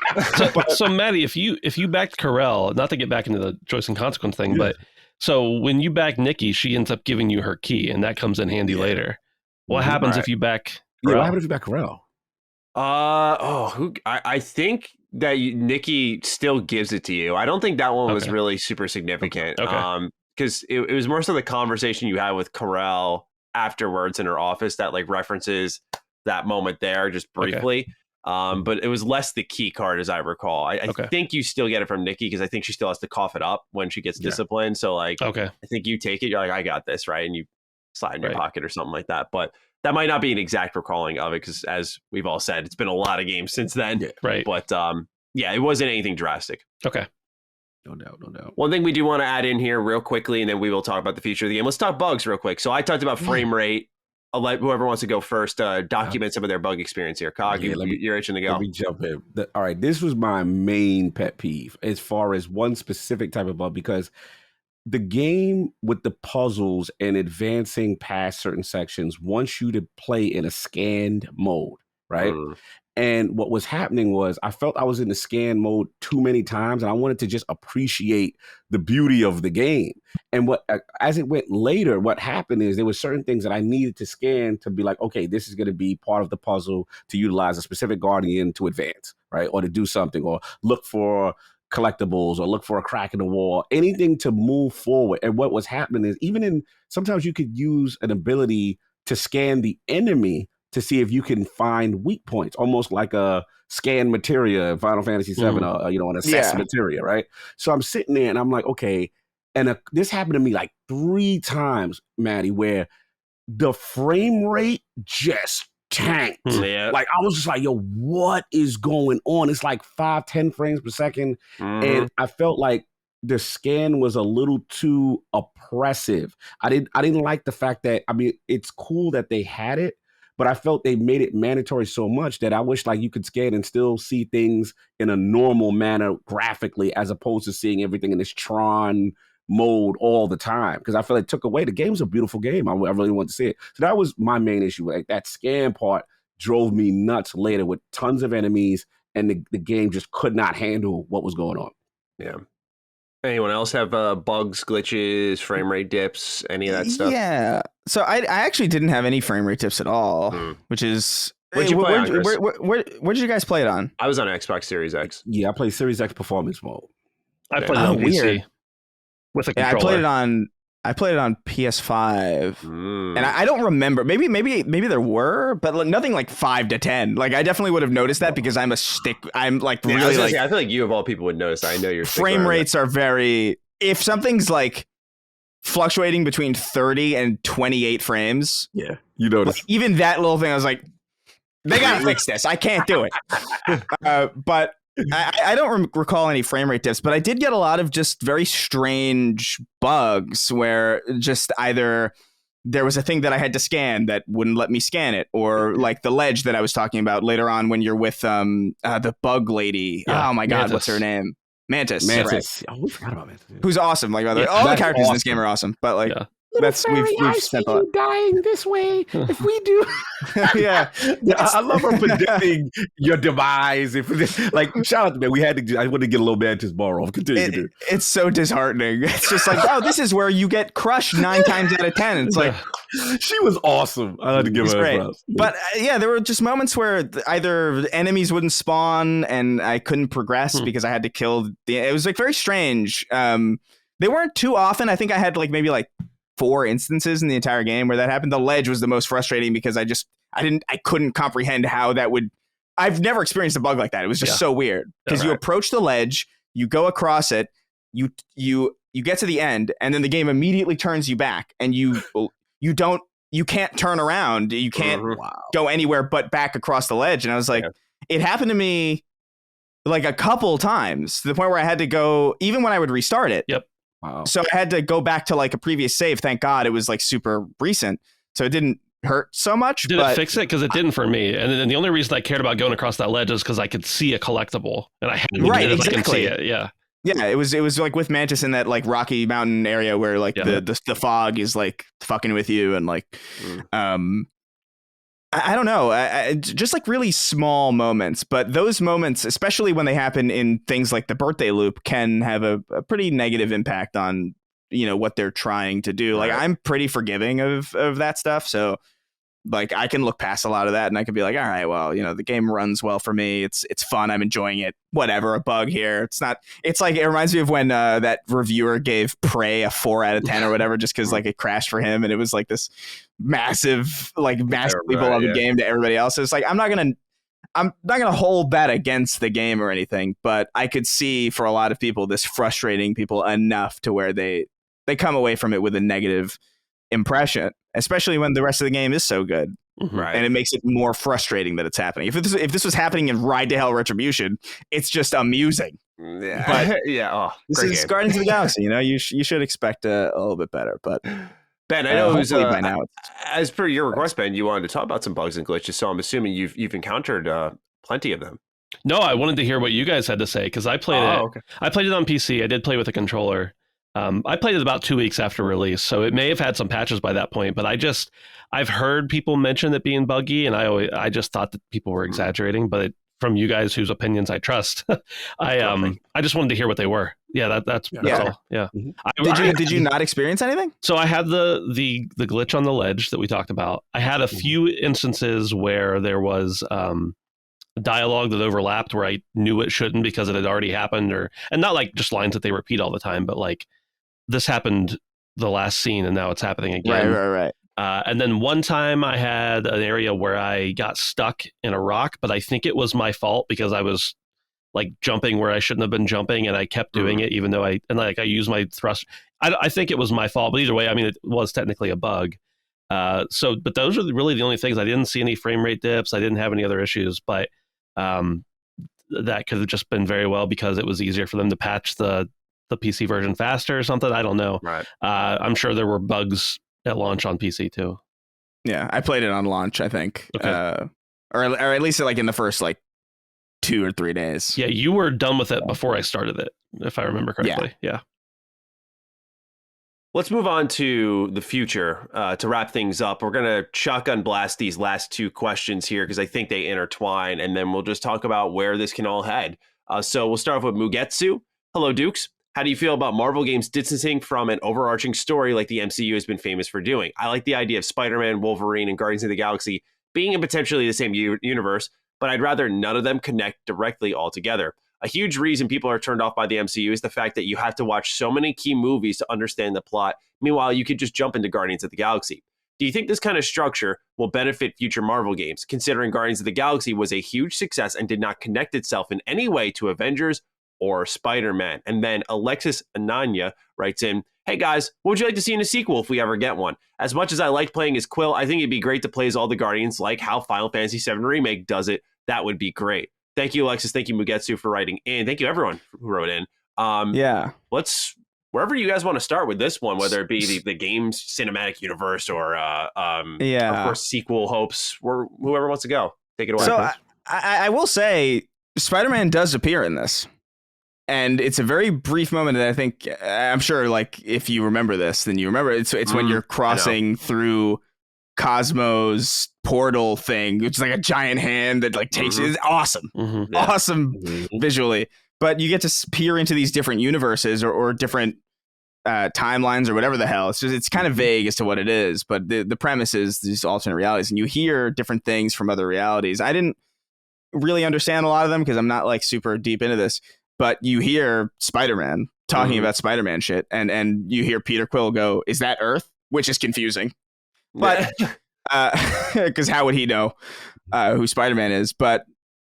So Matty, if you backed Corel, not to get back into the choice and consequence thing, but so when you back Nikki, she ends up giving you her key, and that comes in handy later. What happens if you back Corel? Yeah, what happens if you back Corel? I think that Nikki still gives it to you. I don't think that one was really super significant. Okay. Because it was more so the conversation you had with Corel afterwards in her office that like references that moment there just briefly. But it was less the key card as I recall. I think you still get it from Nikki because I think she still has to cough it up when she gets disciplined. So like, I think you take it. You're like, I got this, right? And you slide in your pocket or something like that. But that might not be an exact recalling of it because, as we've all said, it's been a lot of games since then. Yeah. Right. But it wasn't anything drastic. Okay. No doubt. One thing we do want to add in here real quickly, and then we will talk about the future of the game. Let's talk bugs real quick. So I talked about frame rate. I'll let whoever wants to go first document some of their bug experience here. Cog, you're itching to go. Let me jump in. All right, this was my main pet peeve as far as one specific type of bug, because the game with the puzzles and advancing past certain sections wants you to play in a scanned mode. right? And what was happening was I felt I was in the scan mode too many times, and I wanted to just appreciate the beauty of the game. And as it went later, what happened is there were certain things that I needed to scan to be like, okay, this is going to be part of the puzzle to utilize a specific guardian to advance, right? Or to do something, or look for collectibles, or look for a crack in the wall, anything to move forward. And what was happening is sometimes you could use an ability to scan the enemy to see if you can find weak points, almost like a scan materia in Final Fantasy VII, an assess materia, right? So I'm sitting there and I'm like, okay. And this happened to me like 3 times, Matty, where the frame rate just tanked. Yeah. Like I was just like, yo, what is going on? It's like 5-10 frames per second. And I felt like the scan was a little too oppressive. I didn't like the fact that, it's cool that they had it, but I felt they made it mandatory so much that I wish like you could scan and still see things in a normal manner graphically, as opposed to seeing everything in this Tron mode all the time. Because I feel it took away. The game's a beautiful game. I really want to see it. So that was my main issue. Like that scan part drove me nuts later with tons of enemies, and the game just could not handle what was going on. Yeah. Anyone else have bugs, glitches, frame rate dips, any of that stuff? Yeah. So I actually didn't have any frame rate dips at all, which is... Where'd you play on, Chris? Where did you guys play it on? I was on Xbox Series X. Yeah, I played Series X performance mode. I played it on PC with a controller. I played it on PS5, and I don't remember. Maybe there were, but nothing like 5 to 10. Like I definitely would have noticed that because I'm like really like. I feel like you of all people would notice. I know your frame rates are very. If something's like fluctuating between 30 and 28 frames, yeah, you notice. Even that little thing, I was like, they gotta fix this. I can't do it. But. I don't recall any frame rate dips, but I did get a lot of just very strange bugs where just either there was a thing that I had to scan that wouldn't let me scan it, or like the ledge that I was talking about later on when you're with the bug lady. Yeah, oh my God, Mantis. What's her name? Mantis. Right. Oh, we forgot about Mantis. Who's awesome. Like all the characters in this game are awesome, but like. Yeah. We've spent you dying this way if we do. yeah, I love her predicting your demise. Like shout out to me, we had to. I want to get a little Mantis bar off. Continue. It's so disheartening. It's just like, oh, this is where you get crushed 9 times out of 10. It's like she was awesome. I had to give her a props. But there were just moments where either enemies wouldn't spawn and I couldn't progress because I had to kill. It was like very strange. They weren't too often. I think I had maybe 4 instances in the entire game where that happened. The ledge was the most frustrating because I couldn't comprehend how that would. I've never experienced a bug like that. It was just so weird because you approach the ledge, you go across it, you get to the end, and then the game immediately turns you back, and you can't turn around, you can't go anywhere but back across the ledge. And I was like, it happened to me like a couple times to the point where I had to go even when I would restart it. Yep. Wow. So I had to go back to a previous save. Thank God it was super recent, so it didn't hurt so much. Did it fix it? Because it didn't for me. And then the only reason I cared about going across that ledge is because I could see a collectible, and I had to exactly. I can see it. Yeah. Yeah, it was with Mantis in that Rocky Mountain area where the fog is fucking with you, and I don't know, just really small moments, but those moments, especially when they happen in things like the birthday loop, can have a pretty negative impact on what they're trying to do. Like I'm pretty forgiving of that stuff, so I can look past a lot of that, and I can be like, all right, well, the game runs well for me. It's fun. I'm enjoying it. Whatever, a bug here. It's not. It's it reminds me of when that reviewer gave Prey a 4 out of 10 or whatever, just because it crashed for him, and it was this massive, massively beloved game to everybody else. It's I'm not gonna hold that against the game or anything, but I could see for a lot of people this frustrating people enough to where they come away from it with a negative impression, especially when the rest of the game is so good. Right. And it makes it more frustrating that it's happening. If this was happening in Ride to Hell Retribution, it's just amusing. Yeah. But this is game. Guardians of the Galaxy. You should expect a little bit better. But Ben, I know it was by now. As per your request, Ben, you wanted to talk about some bugs and glitches, so I'm assuming you've encountered plenty of them. No, I wanted to hear what you guys had to say because I played it. Okay. I played it on PC. I did play with a controller. I played it about 2 weeks after release, so it may have had some patches by that point. But I've heard people mention it being buggy, and I just thought that people were exaggerating. But from you guys, whose opinions I trust, I just wanted to hear what they were. Yeah, that's all. Yeah. Did you not experience anything? So I had the glitch on the ledge that we talked about. I had a few instances where there was dialogue that overlapped where I knew it shouldn't because it had already happened, and not like just lines that they repeat all the time, but like this happened the last scene and now it's happening again. Right. And then one time I had an area where I got stuck in a rock, but I think it was my fault because I was like jumping where I shouldn't have been jumping, and I kept doing it even though I used my thrust. I think it was my fault, but either way, I mean, it was technically a bug. But those are really the only things. I didn't see any frame rate dips. I didn't have any other issues, but that could have just been very well because it was easier for them to patch the PC version faster or something. I don't know. Right. I'm sure there were bugs at launch on PC too. Yeah, I played it on launch, I think. Okay. Or at least like in the first like 2 or 3 days. Yeah, you were done with it before I started it, if I remember correctly. Yeah. Let's move on to the future to wrap things up. We're going to shotgun blast these last 2 questions here because I think they intertwine, and then we'll just talk about where this can all head. So we'll start off with Mugetsu. Hello, Dukes. How do you feel about Marvel games distancing from an overarching story like the MCU has been famous for doing? I like the idea of Spider-Man, Wolverine, and Guardians of the Galaxy being in potentially the same universe, but I'd rather none of them connect directly altogether. A huge reason people are turned off by the MCU is the fact that you have to watch so many key movies to understand the plot. Meanwhile, you could just jump into Guardians of the Galaxy. Do you think this kind of structure will benefit future Marvel games, considering Guardians of the Galaxy was a huge success and did not connect itself in any way to Avengers or Spider-Man? And then Alexis Ananya writes in, hey guys, what would you like to see in a sequel if we ever get one? As much as I liked playing as Quill, I think it'd be great to play as all the Guardians like how Final Fantasy VII Remake does it. That would be great. Thank you, Alexis. Thank you, Mugetsu, for writing in. Thank you, everyone who wrote in. Let's, wherever you guys want to start with this one, whether it be the game's cinematic universe or, of course, sequel hopes, or whoever wants to go. Take it away. So I will say Spider-Man does appear in this. And it's a very brief moment that I think, I'm sure, like, if you remember this, then you remember it's when you're crossing through Cosmo's portal thing, which is like a giant hand that like takes it. It's awesome. Awesome visually. But you get to peer into these different universes or different timelines or whatever the hell. It's kind of vague as to what it is, but the premise is these alternate realities, and you hear different things from other realities. I didn't really understand a lot of them because I'm not like super deep into this. But you hear Spider-Man talking about Spider-Man shit, and you hear Peter Quill go, "Is that Earth?" Which is confusing, but because how would he know who Spider-Man is? But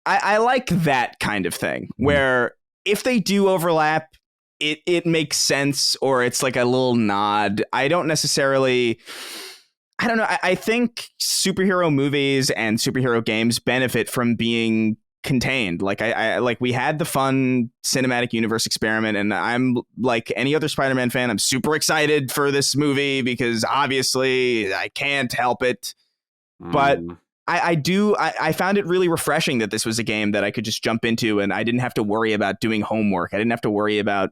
I like that kind of thing where if they do overlap, it makes sense, or it's like a little nod. I don't know. I think superhero movies and superhero games benefit from being contained. Like I like we had the fun cinematic universe experiment, and I'm like any other Spider-Man fan, I'm super excited for this movie because obviously I can't help it. But I found it really refreshing that this was a game that I could just jump into and I didn't have to worry about doing homework. I didn't have to worry about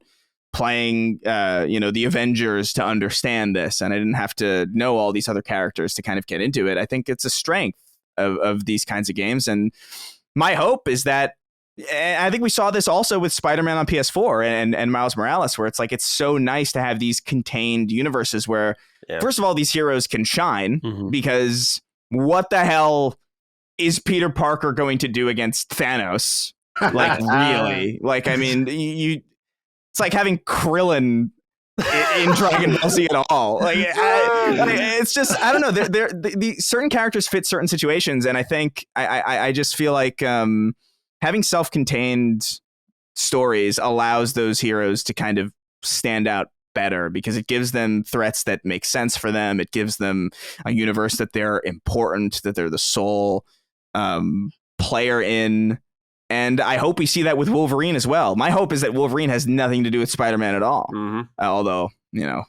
playing the Avengers to understand this, and I didn't have to know all these other characters to kind of get into it. I think it's a strength of these kinds of games, and my hope is that, and I think we saw this also with Spider-Man on PS4 and Miles Morales, where it's like it's so nice to have these contained universes where, first of all, these heroes can shine, because what the hell is Peter Parker going to do against Thanos? Like, really? Like, I mean, it's like having Krillin in Dragon Ball Z at all. Like, it's just, I don't know. The certain characters fit certain situations, and I think I just feel like having self-contained stories allows those heroes to kind of stand out better because it gives them threats that make sense for them. It gives them a universe that they're important, that they're the sole player in. And I hope we see that with Wolverine as well. My hope is that Wolverine has nothing to do with Spider-Man at all. Although,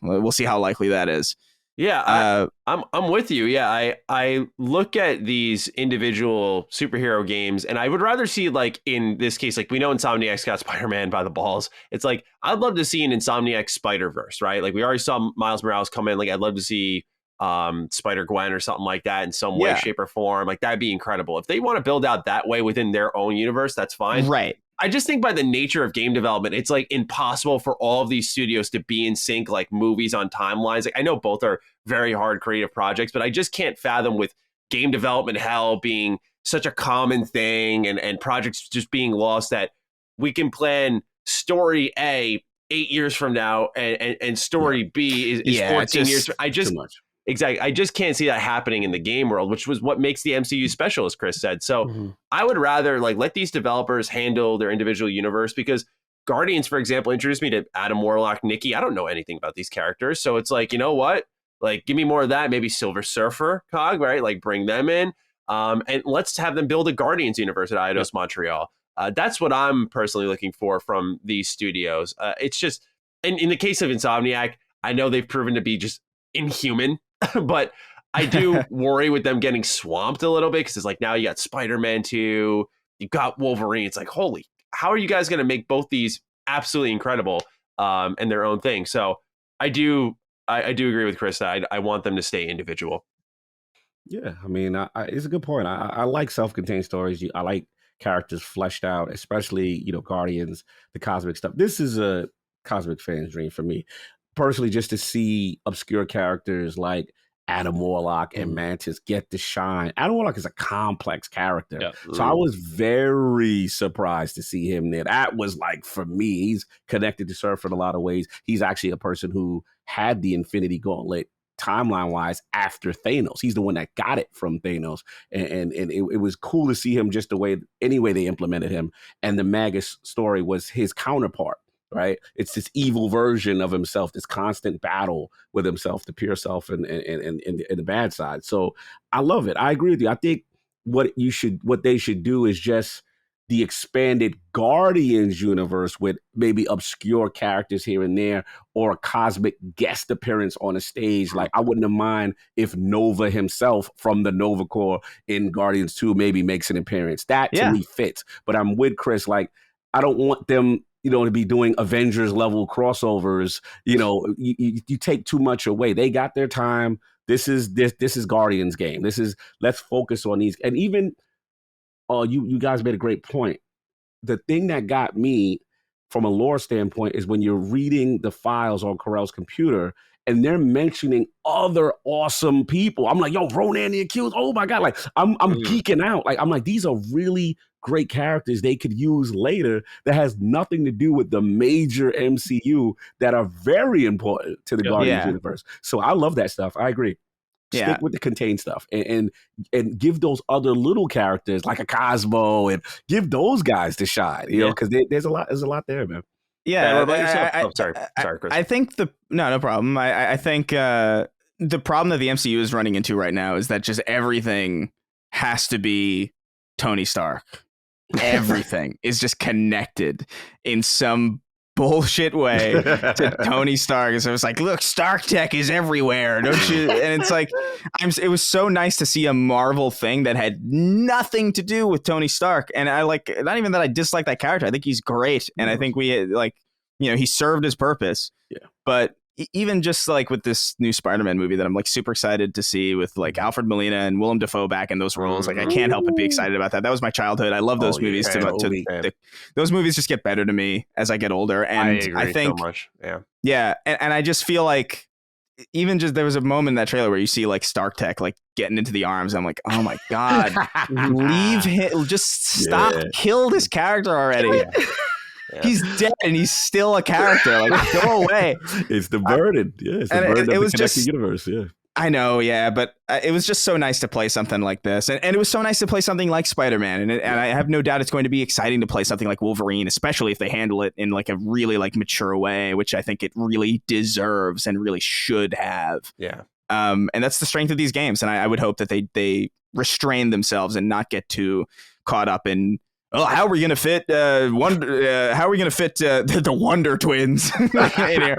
we'll see how likely that is. Yeah, I'm with you. Yeah, I look at these individual superhero games, and I would rather see, like, in this case, like, we know Insomniac's got Spider-Man by the balls. It's like, I'd love to see an Insomniac Spider-Verse, right? Like, we already saw Miles Morales come in. Like, I'd love to see Spider-Gwen or something like that in some way, shape, or form. Like, that'd be incredible. If they want to build out that way within their own universe, that's fine. Right. I just think by the nature of game development, it's like impossible for all of these studios to be in sync, like movies on timelines. Like, I know both are very hard creative projects, but I just can't fathom with game development hell being such a common thing and projects just being lost that we can plan story A 8 years from now and story B is 14 years. I just, too much. Exactly. I just can't see that happening in the game world, which was what makes the MCU special, as Chris said. So I would rather, like, let these developers handle their individual universe, because Guardians, for example, introduced me to Adam Warlock, Nikki. I don't know anything about these characters. So it's like, you know what? Like, give me more of that. Maybe Silver Surfer, Cog, right? Like, bring them in. And let's have them build a Guardians universe at Eidos Montreal. That's what I'm personally looking for from these studios. It's just, and in the case of Insomniac, I know they've proven to be just inhuman. But I do worry with them getting swamped a little bit, because it's like, now you got Spider-Man 2, you got Wolverine. It's like, holy, how are you guys going to make both these absolutely incredible and their own thing? So I do agree with Chris that I want them to stay individual. Yeah, I mean, it's a good point. I like self-contained stories. I like characters fleshed out, especially, Guardians, the cosmic stuff. This is a cosmic fan's dream for me. Personally, just to see obscure characters like Adam Warlock and Mantis get to shine. Adam Warlock is a complex character. Yeah. So I was very surprised to see him there. That was, like, for me, he's connected to Surfer in a lot of ways. He's actually a person who had the Infinity Gauntlet timeline-wise after Thanos. He's the one that got it from Thanos. And it was cool to see him just the way, any way they implemented him. And the Magus story was his counterpart. Right, it's this evil version of himself, this constant battle with himself, the pure self, and the bad side. So I love it. I agree with you. I think what they should do is just the expanded Guardians universe with maybe obscure characters here and there, or a cosmic guest appearance on a stage. Like, I wouldn't have mind if Nova himself from the Nova Corps in Guardians 2 maybe makes an appearance. That to me fits. But I'm with Chris. Like, I don't want them, to be doing Avengers level crossovers. You take too much away. They got their time. This is Guardians game. Let's focus on these. And even, you guys made a great point. The thing that got me from a lore standpoint is when you're reading the files on Carell's computer and they're mentioning other awesome people. I'm like, yo, Ronan the Accused. Oh my God. Like, I'm geeking out. Like, I'm like, these are really great characters they could use later that has nothing to do with the major MCU that are very important to the Guardians universe. So I love that stuff. I agree. Stick with the contained stuff and give those other little characters like a Cosmo and give those guys to shine, because there's a lot there, man. Yeah. Sorry, Chris. I think no problem. I think the problem that the MCU is running into right now is that just everything has to be Tony Stark. Everything is just connected in some bullshit way to Tony Stark. So it's like, look, Stark tech is everywhere, don't you? And it's like, it was so nice to see a Marvel thing that had nothing to do with Tony Stark. And I like, not even that I dislike that character. I think he's great. And I think he served his purpose. Yeah. But even just like with this new Spider-Man movie that I'm like super excited to see with like Alfred Molina and Willem Dafoe back in those roles, like I can't help but be excited about that. That was my childhood. I love those movies. Those movies just get better to me as I get older, and I think so much. Yeah, and I just feel like even just there was a moment in that trailer where you see like Stark Tech like getting into the arms. I'm like, oh my God, leave him, just stop, kill this character already. Yeah. He's dead and he's still a character. Like, go away. It's the burden. It's the burden of the connected universe. Yeah. I know, but it was just so nice to play something like this. And it was so nice to play something like Spider-Man. And I have no doubt it's going to be exciting to play something like Wolverine, especially if they handle it in like a really like mature way, which I think it really deserves and really should have. Yeah. And that's the strength of these games. And I would hope that they restrain themselves and not get too caught up in oh, how are we gonna fit the Wonder Twins in here,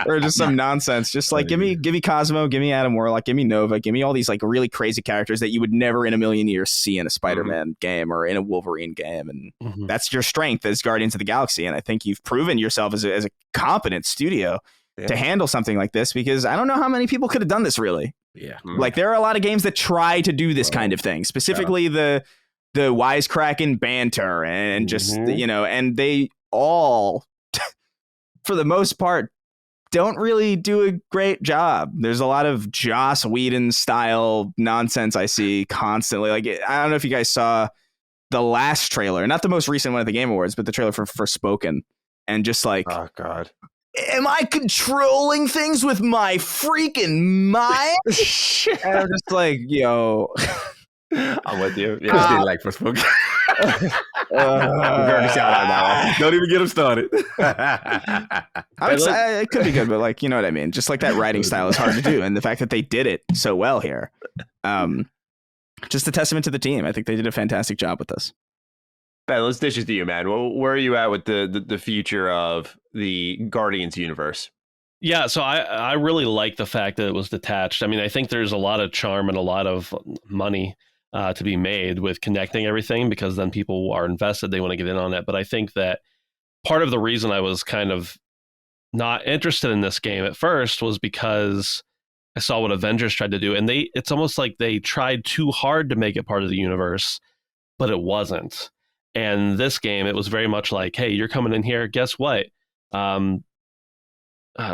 or just some nonsense? Just like give me Cosmo, give me Adam Warlock, give me Nova, give me all these like really crazy characters that you would never in a million years see in a Spider-Man game or in a Wolverine game, and that's your strength as Guardians of the Galaxy. And I think you've proven yourself as a competent studio to handle something like this, because I don't know how many people could have done this really. Yeah, like there are a lot of games that try to do this kind of thing, specifically the wisecracking banter and just, and they all, for the most part, don't really do a great job. There's a lot of Joss Whedon style nonsense I see constantly. Like, I don't know if you guys saw the last trailer, not the most recent one at the Game Awards, but the trailer for Forspoken. And just like, oh God, am I controlling things with my freaking mind? And I'm just like, yo. I'm with you. I just didn't like Forspoken. Don't even get him started. It could be good, but like, you know what I mean? Just like that writing style is hard to do. And the fact that they did it so well here, just a testament to the team. I think they did a fantastic job with this. Ben, let's dish it to you, man. Where are you at with the future of the Guardians universe? Yeah, so I really like the fact that it was detached. I mean, I think there's a lot of charm and a lot of money to be made with connecting everything, because then people are invested. They want to get in on it. But I think that part of the reason I was kind of not interested in this game at first was because I saw what Avengers tried to do. And it's almost like they tried too hard to make it part of the universe, but it wasn't. And this game, it was very much like, hey, you're coming in here. Guess what?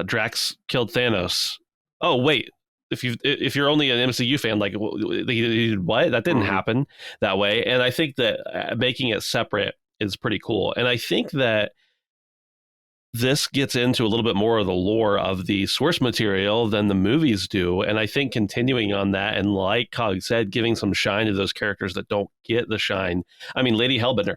Drax killed Thanos. Oh, wait. If you're only an MCU fan, like, what? That didn't happen that way. And I think that making it separate is pretty cool. And I think that this gets into a little bit more of the lore of the source material than the movies do. And I think continuing on that, and like Cog said, giving some shine to those characters that don't get the shine. I mean, Lady Hellbender,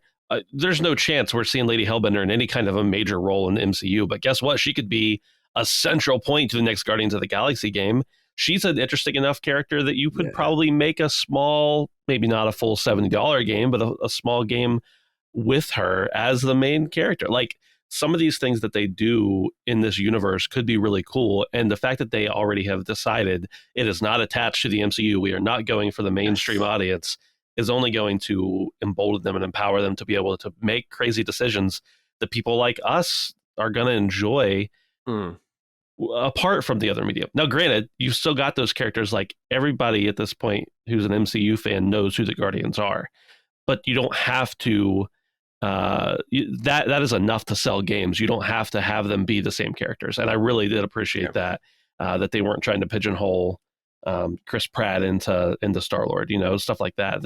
there's no chance we're seeing Lady Hellbender in any kind of a major role in the MCU. But guess what? She could be a central point to the next Guardians of the Galaxy game. She's an interesting enough character that you could probably make a small, maybe not a full $70 game, but a small game with her as the main character. Like, some of these things that they do in this universe could be really cool. And the fact that they already have decided it is not attached to the MCU, we are not going for the mainstream audience, is only going to embolden them and empower them to be able to make crazy decisions that people like us are going to enjoy apart from the other media. Now, granted, you've still got those characters. Like, everybody at this point who's an MCU fan knows who the Guardians are, but you don't have to. That is enough to sell games. You don't have to have them be the same characters. And I really did appreciate that they weren't trying to pigeonhole Chris Pratt into Star-Lord, stuff like that.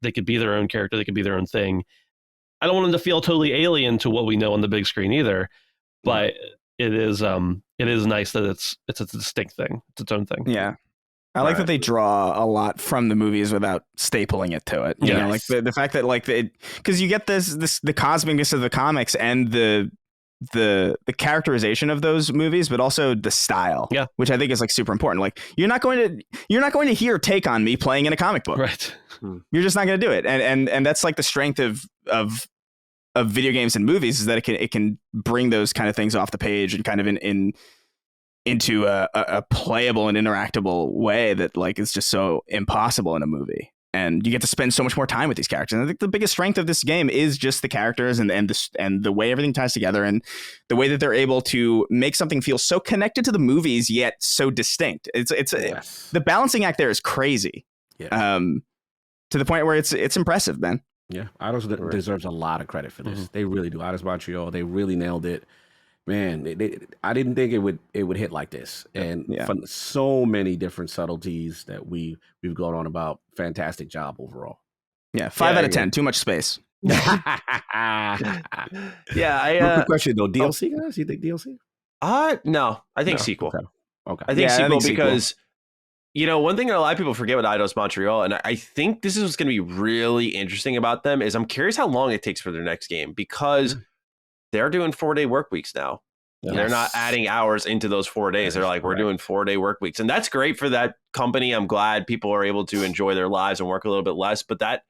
They could be their own character. They could be their own thing. I don't want them to feel totally alien to what we know on the big screen either, but it is nice that it's a distinct thing. It's its own thing. Yeah. I like that they draw a lot from the movies without stapling it to it. You know, like the fact that like because you get the cosmicness of the comics and the characterization of those movies, but also the style, which I think is like super important. Like, you're not going to hear Take on Me playing in a comic book, right? You're just not going to do it, and that's like the strength of video games and movies, is that it can bring those kind of things off the page and kind of into a playable and interactable way that like is just so impossible in a movie. And you get to spend so much more time with these characters. And I think the biggest strength of this game is just the characters and the way everything ties together, and the way that they're able to make something feel so connected to the movies yet so distinct. The balancing act there is crazy. To the point where it's impressive, man. Yeah, Eidos deserves a lot of credit for this. They really do. Eidos Montreal, they really nailed it. Man, I didn't think it would hit like this, and from so many different subtleties that we've gone on about. Fantastic job overall. Yeah, 5 out of 10. Too much space. Real quick question though, DLC guys? You think DLC? No, I think sequel. Okay. I think sequel because one thing that a lot of people forget with Eidos Montreal, and I think this is what's going to be really interesting about them, is I'm curious how long it takes for their next game, because they're doing 4-day work weeks now. Yes. They're not adding hours into those 4 days. They're like, we're doing 4-day work weeks. And that's great for that company. I'm glad people are able to enjoy their lives and work a little bit less. But that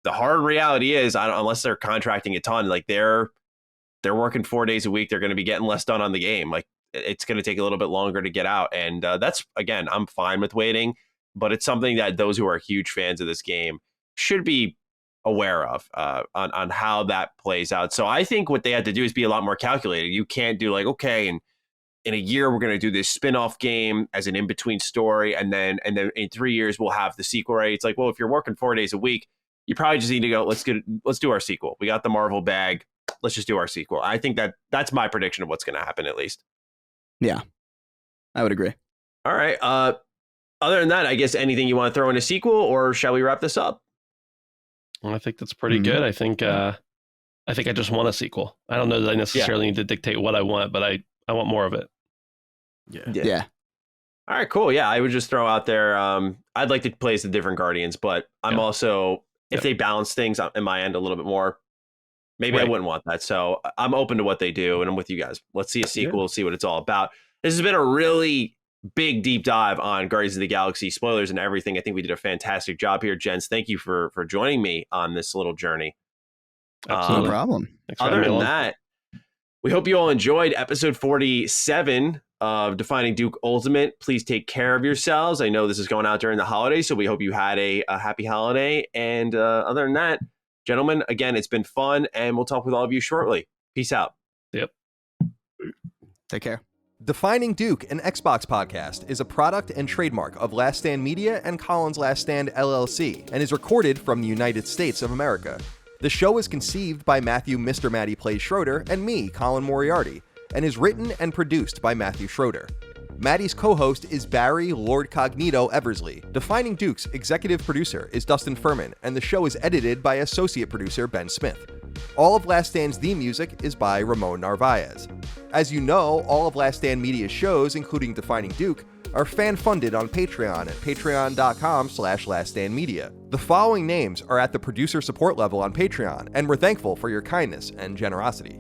the hard reality is, unless they're contracting a ton, like they're working 4 days a week, they're going to be getting less done on the game. Like it's going to take a little bit longer to get out. And that's, again, I'm fine with waiting, but it's something that those who are huge fans of this game should be aware of on how that plays out. So I think what they had to do is be a lot more calculated. You can't do like, okay, and in a year we're going to do this spin-off game as an in-between story, and then in 3 years we'll have the sequel, right? It's like, well, if you're working 4 days a week, you probably just need to go, let's do our sequel. We got the Marvel bag. Let's just do our sequel. I think that's my prediction of what's going to happen, at least. Yeah, I would agree. All right. Other than that, I guess anything you want to throw in a sequel, or shall we wrap this up? I think that's pretty good. I think I just want a sequel. I don't know that I necessarily need to dictate what I want, but I want more of it. Yeah. All right, cool. Yeah, I would just throw out there, I'd like to play as the different Guardians, but I'm also, if they balance things in my end a little bit more, maybe I wouldn't want that. So I'm open to what they do, and I'm with you guys. Let's see a sequel, see what it's all about. This has been a really big deep dive on Guardians of the Galaxy, spoilers and everything. I think we did a fantastic job here. Gents, thank you for joining me on this little journey. No problem. Other than that, we hope you all enjoyed episode 47 of Defining Duke Ultimate. Please take care of yourselves. I know this is going out during the holidays, so we hope you had a happy holiday. And other than that, gentlemen, again, it's been fun, and we'll talk with all of you shortly. Peace out. Yep. Take care. Defining Duke, an Xbox podcast, is a product and trademark of Last Stand Media and Collins Last Stand LLC, and is recorded from the United States of America. The show is conceived by Matthew Mr. Matty Plays Schroeder and me, Colin Moriarty, and is written and produced by Matthew Schroeder. Matty's co-host is Barry Lord Cognito Eversley. Defining Duke's executive producer is Dustin Furman, and the show is edited by associate producer Ben Smith. All of Last Stand's theme music is by Ramon Narvaez. As you know, all of Last Stand Media's shows, including Defining Duke, are fan-funded on Patreon at patreon.com/laststandmedia. The following names are at the producer support level on Patreon, and we're thankful for your kindness and generosity.